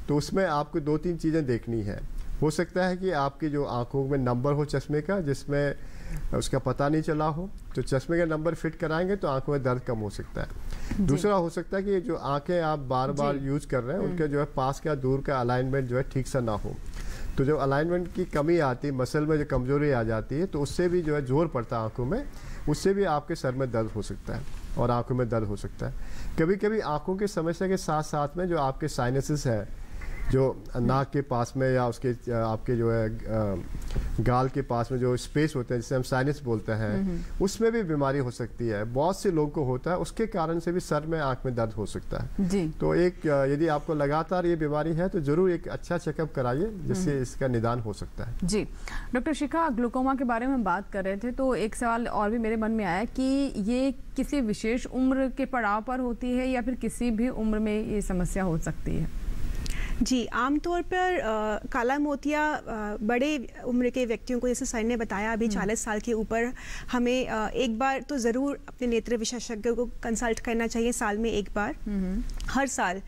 Speaker 3: तो उसमें आपको 2-3 चीज़ें देखनी है। हो सकता है कि आपकी जो आंखों में नंबर हो चश्मे का जिसमें उसका पता नहीं चला हो, तो चश्मे का नंबर फिट कराएंगे तो आंखों में दर्द कम हो सकता है। दूसरा हो सकता है कि जो आंखें आप बार बार यूज कर रहे हैं उनके जो है पास का दूर का अलाइनमेंट जो है ठीक से ना हो, तो जो अलाइनमेंट की कमी आती है, मसल में जो कमजोरी आ जाती है, तो उससे भी जो है जोर पड़ता है आंखों में, उससे भी आपके सर में दर्द हो सकता है और आंखों में दर्द हो सकता है। कभी कभी आंखों की समस्या के साथ साथ में जो आपके साइनसेस है, जो नाक के पास में या उसके आपके जो है गाल के पास में जो स्पेस होते हैं जिसे हम साइनस बोलते हैं, उसमें भी बीमारी हो सकती है। बहुत से लोगों को होता है, उसके कारण से भी सर में आंख में दर्द हो सकता है जी। तो एक यदि आपको लगातार ये बीमारी है तो जरूर एक अच्छा चेकअप कराइए जिससे इसका निदान हो सकता है
Speaker 1: जी। डॉक्टर शिखा, ग्लूकोमा के बारे में बात कर रहे थे तो एक सवाल और भी मेरे मन में आया कि ये किसी विशेष उम्र के पड़ाव पर होती है या फिर किसी भी उम्र में ये समस्या हो सकती है?
Speaker 4: जी, आमतौर पर काला मोतिया बड़े उम्र के व्यक्तियों को, जैसे सर ने बताया अभी 40 साल के ऊपर, हमें एक बार तो ज़रूर अपने नेत्र विशेषज्ञ को कंसल्ट करना चाहिए, साल में एक बार, हर साल।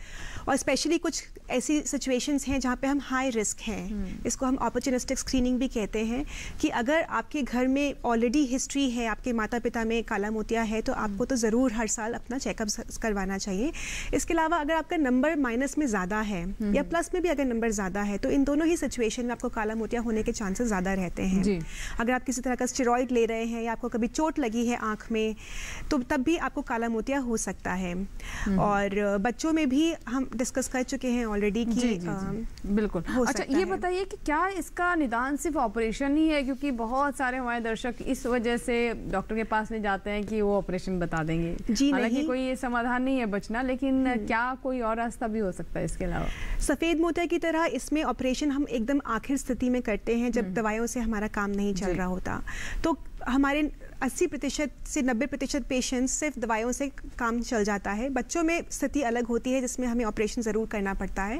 Speaker 4: और स्पेशली कुछ ऐसी सिचुएशंस हैं जहाँ पे हम हाई रिस्क हैं, इसको हम अपॉर्चुनिस्टिक स्क्रीनिंग भी कहते हैं, कि अगर आपके घर में ऑलरेडी हिस्ट्री है, आपके माता पिता में काला मोतिया है, तो आपको तो ज़रूर हर साल अपना चेकअप करवाना चाहिए। इसके अलावा अगर आपका नंबर माइनस में ज़्यादा है या प्लस में भी अगर नंबर ज़्यादा है, तो इन दोनों ही सिचुएशन में आपको काला मोतिया होने के चांसेस ज़्यादा रहते हैं। अगर आप किसी तरह का स्टेरॉइड ले रहे हैं या आपको कभी चोट लगी है आँख में, तो तब भी आपको काला मोतिया हो सकता है। और बच्चों में भी हम डिस्कस कर चुके हैं ऑलरेडी कि
Speaker 1: बिल्कुल। अच्छा, ये बताइए कि क्या इसका निदान सिर्फ ऑपरेशन ही है? क्योंकि बहुत सारे हमारे दर्शक इस वजह से डॉक्टर के पास नहीं जाते हैं कि वो ऑपरेशन बता देंगे। जी, हालांकि कोई ये समाधान नहीं है बचना, लेकिन क्या कोई और रास्ता भी हो सकता है इसके अलावा?
Speaker 4: सफ़ेद मोतिया की तरह इसमें ऑपरेशन हम एकदम आखिर स्थिति में करते हैं, जब दवाइयों से हमारा काम नहीं चल रहा होता। तो हमारे 80% से 90% पेशेंट्स सिर्फ दवाइयों से काम चल जाता है। बच्चों में स्थिति अलग होती है जिसमें हमें ऑपरेशन ज़रूर करना पड़ता है,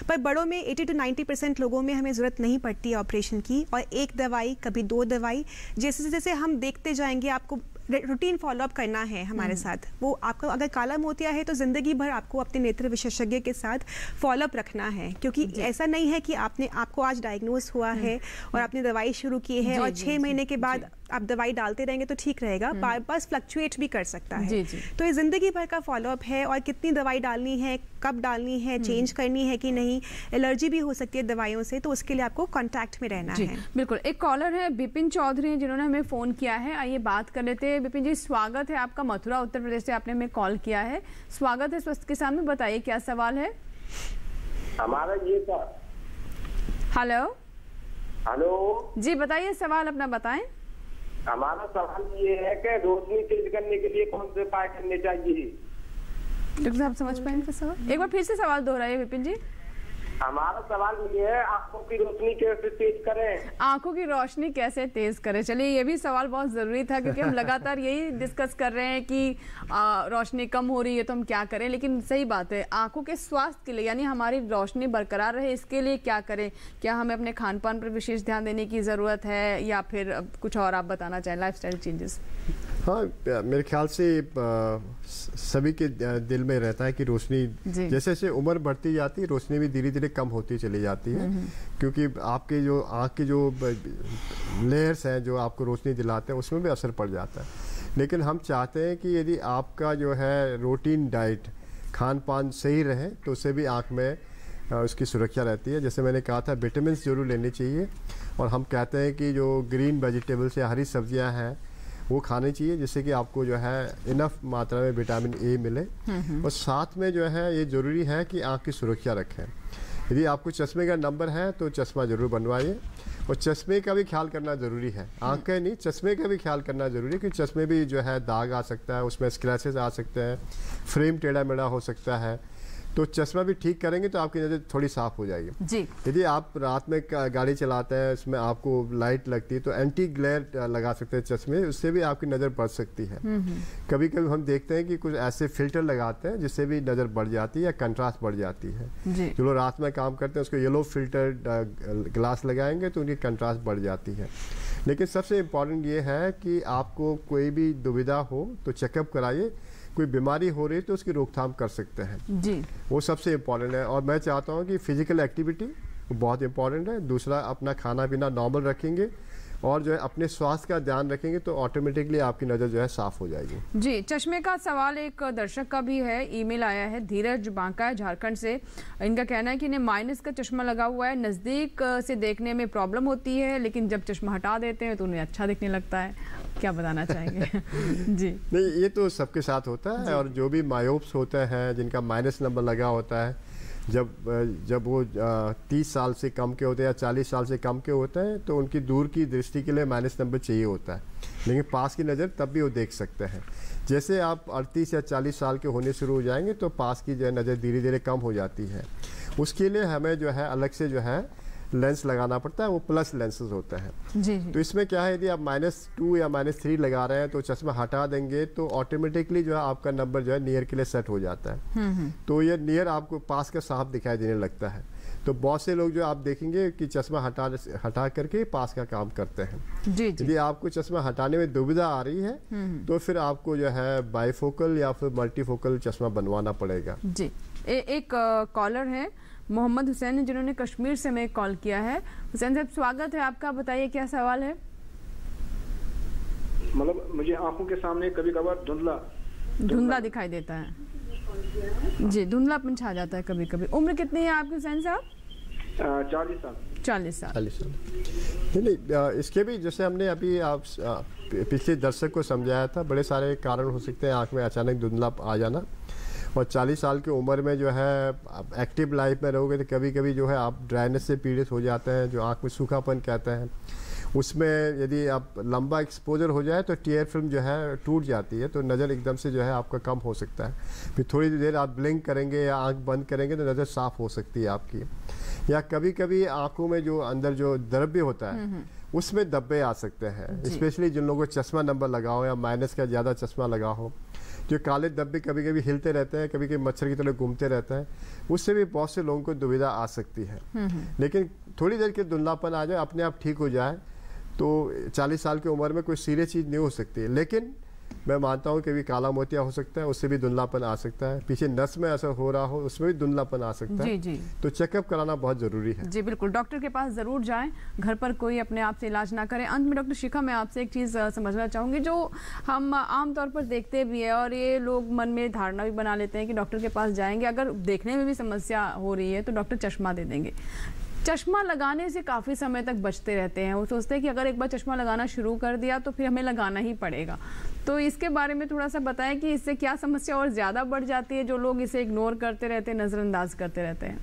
Speaker 4: पर बड़ों में 80 to 90% लोगों में हमें ज़रूरत नहीं पड़ती है ऑपरेशन की। और एक दवाई, कभी 2 दवाई, जैसे जैसे हम देखते जाएंगे, आपको रूटीन फॉलोअप करना है हमारे साथ। वो आपको अगर काला मोतिया है तो ज़िंदगी भर आपको अपने नेत्र विशेषज्ञ के साथ फॉलोअप रखना है, क्योंकि ऐसा नहीं है कि आपको आज डायग्नोज हुआ है और आपने दवाई शुरू की है और 6 महीने के बाद आप दवाई डालते रहेंगे तो ठीक रहेगा। बार बार फ्लक्चुएट भी कर सकता है। तो ये ज़िंदगी भर का फॉलोअप है, और कितनी दवाई डालनी है, कब डालनी है, चेंज करनी है कि नहीं, एलर्जी भी हो सकती है दवाइयों से, तो उसके लिए आपको कांटेक्ट में रहना है।
Speaker 1: बिल्कुल। एक कॉलर है बिपिन चौधरी जिन्होंने हमें फ़ोन किया है, आइए बात कर लेते हैं। बिपिन जी, स्वागत है आपका, मथुरा उत्तर प्रदेश से आपने हमें कॉल किया है। स्वागत है स्वस्थ किसान में, बताइए क्या सवाल है?
Speaker 14: हमारा ये था।
Speaker 1: हेलो
Speaker 14: हेलो
Speaker 1: जी, बताइए सवाल अपना बताएं।
Speaker 14: हमारा सवाल ये है कि रोशनी तेज करने के लिए कौन से उपाय करने चाहिए?
Speaker 1: डॉक्टर साहब समझ पाएंगे सवाल? एक बार फिर से सवाल दोहराइए विपिन जी।
Speaker 14: हमारा सवाल ये है, आंखों की रोशनी कैसे तेज करें?
Speaker 1: आंखों की रोशनी कैसे तेज करें? चलिए, ये भी सवाल बहुत जरूरी था, क्योंकि हम लगातार यही डिस्कस कर रहे हैं कि रोशनी कम हो रही है तो हम क्या करें। लेकिन सही बात है, आंखों के स्वास्थ्य के लिए, यानी हमारी रोशनी बरकरार रहे, इसके लिए क्या करें? क्या हमें अपने खान पान पर विशेष ध्यान देने की जरूरत है, या फिर कुछ और आप बताना चाहें, लाइफस्टाइल चेंजेस?
Speaker 3: हाँ, मेरे ख्याल से सभी के दिल में रहता है कि रोशनी जैसे जैसे उम्र बढ़ती जाती है रोशनी भी धीरे धीरे कम होती चली जाती है, क्योंकि आपके जो आँख के जो लेयर्स हैं जो आपको रोशनी दिलाते हैं उसमें भी असर पड़ जाता है। लेकिन हम चाहते हैं कि यदि आपका जो है रूटीन डाइट खान पान सही रहे तो उससे भी आँख में उसकी सुरक्षा रहती है। जैसे मैंने कहा था विटामिन ज़रूर लेनी चाहिए, और हम कहते हैं कि जो ग्रीन वेजिटेबल्स या हरी सब्जियां हैं वो खानी चाहिए, जिससे कि आपको जो है इनफ मात्रा में विटामिन ए मिले। और साथ में जो है ये ज़रूरी है कि आँख की सुरक्षा रखें। यदि आपको चश्मे का नंबर है तो चश्मा ज़रूर बनवाइए, और चश्मे का भी ख्याल करना ज़रूरी है, आँख का नहीं चश्मे का भी ख्याल करना ज़रूरी है, क्योंकि चश्मे भी जो है दाग आ सकता है, उसमें स्क्रैचेस आ सकते हैं, फ्रेम टेढ़ा मेढ़ा हो सकता है। तो चश्मा भी ठीक करेंगे तो आपकी नज़र थोड़ी साफ हो जाएगी जी। यदि आप रात में गाड़ी चलाते हैं इसमें आपको लाइट लगती है तो एंटी ग्लेयर लगा सकते हैं चश्मे, उससे भी आपकी नज़र बढ़ सकती है। कभी कभी हम देखते हैं कि कुछ ऐसे फिल्टर लगाते हैं जिससे भी नज़र बढ़ जाती है या कंट्रास्ट बढ़ जाती है। जो लोग रात में काम करते हैं उसको येलो फिल्टर ग्लास लगाएंगे तो उनकी कंट्रास्ट बढ़ जाती है। लेकिन सबसे इम्पॉर्टेंट ये है कि आपको कोई भी दुविधा हो तो चेकअप कराइए, कोई बीमारी हो रही है तो उसकी रोकथाम कर सकते हैं जी, वो सबसे इम्पॉर्टेंट है। और मैं चाहता हूँ कि फिजिकल एक्टिविटी बहुत इम्पॉर्टेंट है। दूसरा, अपना खाना पीना नॉर्मल रखेंगे और जो है अपने स्वास्थ्य का ध्यान रखेंगे तो ऑटोमेटिकली आपकी नज़र जो है साफ हो जाएगी
Speaker 1: जी। चश्मे का सवाल एक दर्शक का भी है, ईमेल आया है, धीरज बांका है झारखंड से। इनका कहना है कि इन्हें माइनस का चश्मा लगा हुआ है, नज़दीक से देखने में प्रॉब्लम होती है लेकिन जब चश्मा हटा देते हैं तो उन्हें अच्छा दिखने लगता है। क्या बताना चाहेंगे जी?
Speaker 3: नहीं, ये तो सबके साथ होता है, और जो भी मायोप्स होते हैं जिनका माइनस नंबर लगा होता है, जब वो 30 साल से कम के होते हैं या 40 साल से कम के होते हैं तो उनकी दूर की दृष्टि के लिए माइनस नंबर चाहिए होता है, लेकिन पास की नज़र तब भी वो देख सकते हैं। जैसे आप 38 या 40 साल के होने शुरू हो जाएंगे तो पास की जो है नज़र धीरे धीरे कम हो जाती है। उसके लिए हमें जो है अलग से जो है लेंस लगाना पड़ता है, वो प्लस लेंसेज होते हैं जी। तो इसमें क्या है, यदि आप -2 या -3 लगा रहे हैं तो चश्मा हटा देंगे तो ऑटोमेटिकली जो है आपका नंबर जो है नियर के लिए सेट हो जाता है। तो ये नियर आपको पास का साफ दिखाई देने लगता है। तो बहुत से लोग जो आप देखेंगे कि चश्मा हटा करके पास का काम करते हैं जी। यदि आपको चश्मा हटाने में दुविधा आ रही है तो फिर आपको जो है बाईफोकल या फिर मल्टीफोकल चश्मा बनवाना पड़ेगा जी।
Speaker 1: एक कॉलर है मोहम्मद हुसैन जिन्होंने कश्मीर से मैं कॉल किया है। हुसैन साहब स्वागत है आपका, बताइए क्या सवाल है?
Speaker 15: मतलब मुझे आंखों के सामने कभी कभार धुंधला दिखाई देता
Speaker 1: है जी, धुंधलापन छा जाता है कभी कभी। उम्र कितनी है आपकी हुसैन साहब?
Speaker 15: 40 साल।
Speaker 3: नहीं, इसके भी जैसे हमने अभी आप पिछले दर्शक को समझाया था, बड़े सारे कारण हो सकते हैं आँख में अचानक धुंधला आ जाना। और 40 साल की उम्र में जो है एक्टिव लाइफ में रहोगे तो कभी कभी जो है आप ड्राइनेस से पीड़ित हो जाते हैं, जो आँख में सूखापन कहते हैं। उसमें यदि आप लंबा एक्सपोजर हो जाए तो टीयर फिल्म जो है टूट जाती है, तो नज़र एकदम से जो है आपका कम हो सकता है। फिर थोड़ी देर आप ब्लिंक करेंगे या आँख बंद करेंगे तो नज़र साफ़ हो सकती है आपकी। या कभी कभी आँखों में जो अंदर जो द्रव्य होता है उसमें धब्बे आ सकते हैं, स्पेशली जिन लोगों को चश्मा नंबर लगा हो या माइनस का ज़्यादा चश्मा लगा हो। जो काले धब्बे कभी कभी हिलते रहते हैं, कभी कभी मच्छर की तरह घूमते रहते हैं, उससे भी बहुत से लोगों को दुविधा आ सकती है। लेकिन थोड़ी देर के धुंधलापन आ जाए, अपने आप ठीक हो जाए तो 40 साल की उम्र में कोई सीरियस चीज़ नहीं हो सकती। लेकिन मैं मानता हूँ कि भी काला मोतिया हो सकता है, उससे भी धुंधलापन आ सकता है। पीछे नस में असर हो रहा हो उसमें भी धुंधलापन आ सकता है जी। तो चेकअप कराना बहुत ज़रूरी है
Speaker 1: जी। बिल्कुल, डॉक्टर के पास ज़रूर जाएं, घर पर कोई अपने आप से इलाज ना करें। अंत में डॉक्टर शिखा, मैं आपसे एक चीज़ समझना चाहूँगी जो हम आमतौर पर देखते भी है और ये लोग मन में धारणा भी बना लेते हैं कि डॉक्टर के पास जाएंगे, अगर देखने में भी समस्या हो रही है तो डॉक्टर चश्मा दे देंगे। चश्मा लगाने से काफ़ी समय तक बचते रहते हैं, वो सोचते हैं कि अगर एक बार चश्मा लगाना शुरू कर दिया तो फिर हमें लगाना ही पड़ेगा। तो इसके बारे में थोड़ा सा बताएं कि इससे क्या समस्या और ज़्यादा बढ़ जाती है, जो लोग इसे इग्नोर करते रहते हैं, नज़रअंदाज करते रहते हैं?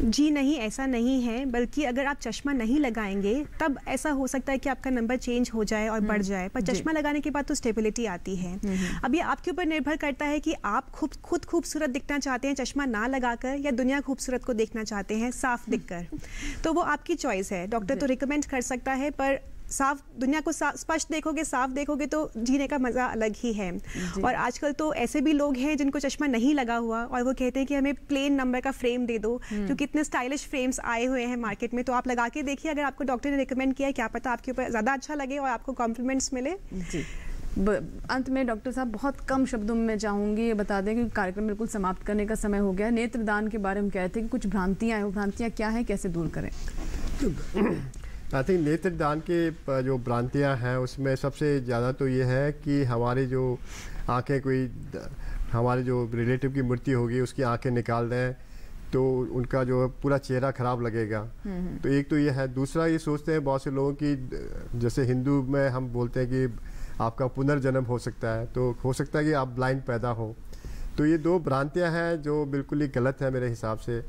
Speaker 4: जी नहीं, ऐसा नहीं है, बल्कि अगर आप चश्मा नहीं लगाएंगे तब ऐसा हो सकता है कि आपका नंबर चेंज हो जाए और बढ़ जाए, पर चश्मा लगाने के बाद तो स्टेबिलिटी आती है। अब ये आपके ऊपर निर्भर करता है कि आप खुद खूबसूरत दिखना चाहते हैं चश्मा ना लगाकर, या दुनिया खूबसूरत को देखना चाहते हैं साफ दिखकर। तो वो आपकी चॉइस है, डॉक्टर तो रिकमेंड कर सकता है, पर साफ दुनिया को स्पष्ट देखोगे, साफ देखोगे तो जीने का मज़ा अलग ही है। और आजकल तो ऐसे भी लोग हैं जिनको चश्मा नहीं लगा हुआ और वो कहते हैं कि हमें प्लेन नंबर का फ्रेम दे दो, क्योंकि इतने स्टाइलिश फ्रेम्स आए हुए हैं मार्केट में। तो आप लगा के देखिए, अगर आपको डॉक्टर ने रिकमेंड किया है, क्या पता आपके ऊपर ज़्यादा अच्छा लगे और आपको कॉम्प्लीमेंट्स मिले।
Speaker 1: अंत में डॉक्टर साहब बहुत कम शब्दों में मैं चाहूँगी ये बता दें कि कार्यक्रम बिल्कुल समाप्त करने का समय हो गया है। नेत्रदान के बारे में कहते हैं कि कुछ भ्रांतियाँ हैं, वो भ्रांतियाँ क्या हैं, कैसे दूर करें?
Speaker 3: आई थिंक नेत्रदान के जो भ्रांतियाँ हैं उसमें सबसे ज़्यादा तो ये है कि हमारी जो आँखें कोई हमारे जो रिलेटिव की मृत्यु होगी उसकी आंखें निकाल दें तो उनका जो पूरा चेहरा खराब लगेगा। तो एक तो ये है। दूसरा ये सोचते हैं बहुत से लोगों की, जैसे हिंदू में हम बोलते हैं कि आपका पुनर्जन्म हो सकता है, तो हो सकता है कि आप ब्लाइंड पैदा हो। तो ये दो भ्रांतियां हैं जो बिल्कुल ही गलत है मेरे हिसाब से।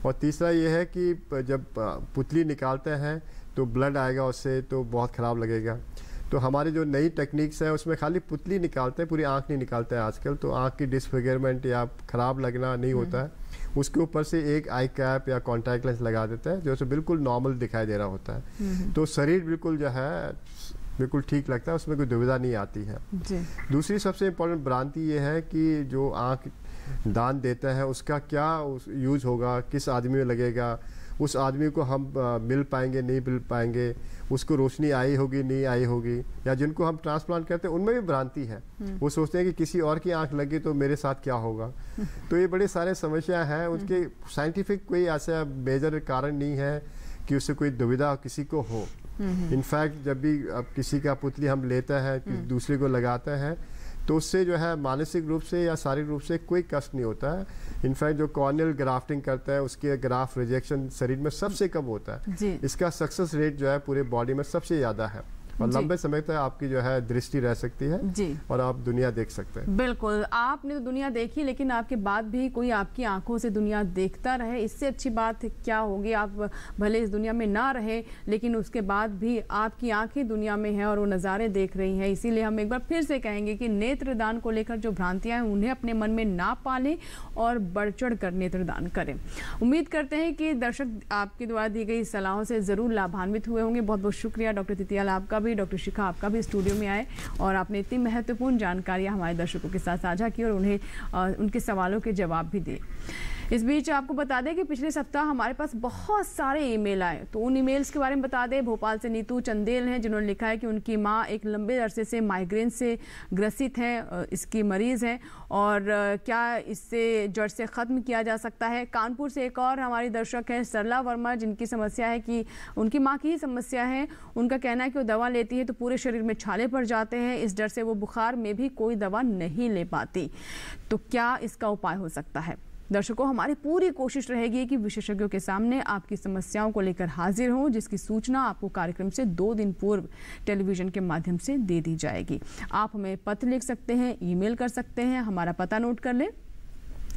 Speaker 3: और तीसरा ये है कि जब पुतली निकालते हैं तो ब्लड आएगा उससे, तो बहुत ख़राब लगेगा। तो हमारी जो नई टेक्निक्स हैं उसमें खाली पुतली निकालते हैं, पूरी आँख नहीं निकालते हैं आजकल। तो आँख की डिसफिगरमेंट या ख़राब लगना नहीं होता है, उसके ऊपर से एक आई कैप या कॉन्टैक्ट लेंस लगा देते हैं जो बिल्कुल नॉर्मल दिखाई दे रहा होता है। तो शरीर बिल्कुल जो है बिल्कुल ठीक लगता है, उसमें कोई दुविधा नहीं आती है। दूसरी सबसे इम्पोर्टेंट भ्रांति ये है कि जो आँख दान देता है उसका क्या यूज़ होगा, किस आदमी में लगेगा, उस आदमी को हम मिल पाएंगे नहीं मिल पाएंगे, उसको रोशनी आई होगी नहीं आई होगी, या जिनको हम ट्रांसप्लांट करते हैं उनमें भी भ्रांति है। वो सोचते हैं कि किसी और की आंख लगी तो मेरे साथ क्या होगा। तो ये बड़े सारे समस्या हैं, उसके साइंटिफिक कोई ऐसा मेजर कारण नहीं है कि उससे कोई दुविधा किसी को हो। इनफैक्ट जब भी अब किसी का पुतली हम लेते हैं दूसरे को लगाते हैं तो उससे जो है मानसिक रूप से या शारीरिक रूप से कोई कष्ट नहीं होता है। इनफैक्ट जो कॉर्नियल ग्राफ्टिंग करता है उसके ग्राफ्ट रिजेक्शन शरीर में सबसे कम होता है। इसका सक्सेस रेट जो है पूरे बॉडी में सबसे ज़्यादा है और लंबे समय तक आपकी जो है दृष्टि रह सकती है और आप दुनिया देख सकते हैं।
Speaker 1: बिल्कुल, आपने तो दुनिया देखी लेकिन आपके बाद भी कोई आपकी आंखों से दुनिया देखता रहे, इससे अच्छी बात क्या होगी। आप भले इस दुनिया में ना रहे लेकिन उसके बाद भी आपकी आंखें दुनिया में हैं और वो नज़ारे देख रही हैं। इसीलिए हम एक बार फिर से कहेंगे कि नेत्रदान को लेकर जो भ्रांतियाँ हैं उन्हें अपने मन में ना पालें और बढ़ चढ़ कर नेत्रदान करें। उम्मीद करते हैं कि दर्शक आपके द्वारा दी गई सलाहों से ज़रूर लाभान्वित हुए होंगे। बहुत बहुत शुक्रिया डॉक्टर तितियाल आपका भी, डॉक्टर शिखा आपका भी स्टूडियो में आए और आपने इतनी महत्वपूर्ण जानकारियां हमारे दर्शकों के साथ साझा की और उन्हें उनके सवालों के जवाब भी दिए। इस बीच आपको बता दें कि पिछले सप्ताह हमारे पास बहुत सारे ईमेल आए, तो उन ईमेल्स के बारे में बता दें। भोपाल से नीतू चंदेल हैं जिन्होंने लिखा है कि उनकी माँ एक लंबे अरसे से माइग्रेन से ग्रसित हैं, इसकी मरीज़ हैं और क्या इससे जड़ से ख़त्म किया जा सकता है। कानपुर से एक और हमारी दर्शक है सरला वर्मा, जिनकी समस्या है कि उनकी माँ की ही समस्या है। उनका कहना है कि वो दवा लेती है तो पूरे शरीर में छाले पड़ जाते हैं, इस डर से वो बुखार में भी कोई दवा नहीं ले पाती। तो क्या इसका उपाय हो सकता है? दर्शकों, हमारी पूरी कोशिश रहेगी कि विशेषज्ञों के सामने आपकी समस्याओं को लेकर हाजिर हों, जिसकी सूचना आपको कार्यक्रम से 2 दिन पूर्व टेलीविजन के माध्यम से दे दी जाएगी। आप हमें पत्र लिख सकते हैं, ईमेल कर सकते हैं। हमारा पता नोट कर लें।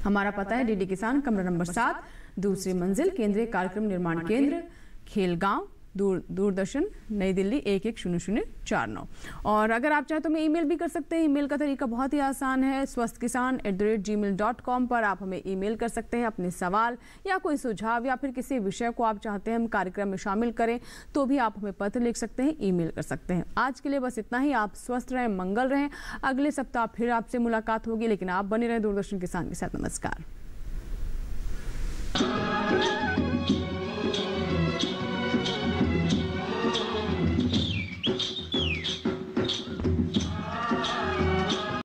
Speaker 1: हमारा पता है डीडी किसान, कमरा नंबर 7, दूसरी मंजिल, केंद्रीय कार्यक्रम निर्माण केंद्र, खेलगांव, दूरदर्शन, नई दिल्ली 110049। और अगर आप चाहें तो हमें ईमेल भी कर सकते हैं। ईमेल का तरीका बहुत ही आसान है, swasthkisan@gmail.com पर आप हमें ईमेल कर सकते हैं अपने सवाल या कोई सुझाव या फिर किसी विषय को आप चाहते हैं हम कार्यक्रम में शामिल करें तो भी आप हमें पत्र लिख सकते हैं, ईमेल कर सकते हैं। आज के लिए बस इतना ही। आप स्वस्थ रहें, मंगल रहें। अगले सप्ताह फिर आपसे मुलाकात होगी, लेकिन आप बने रहें दूरदर्शन किसान के साथ। नमस्कार।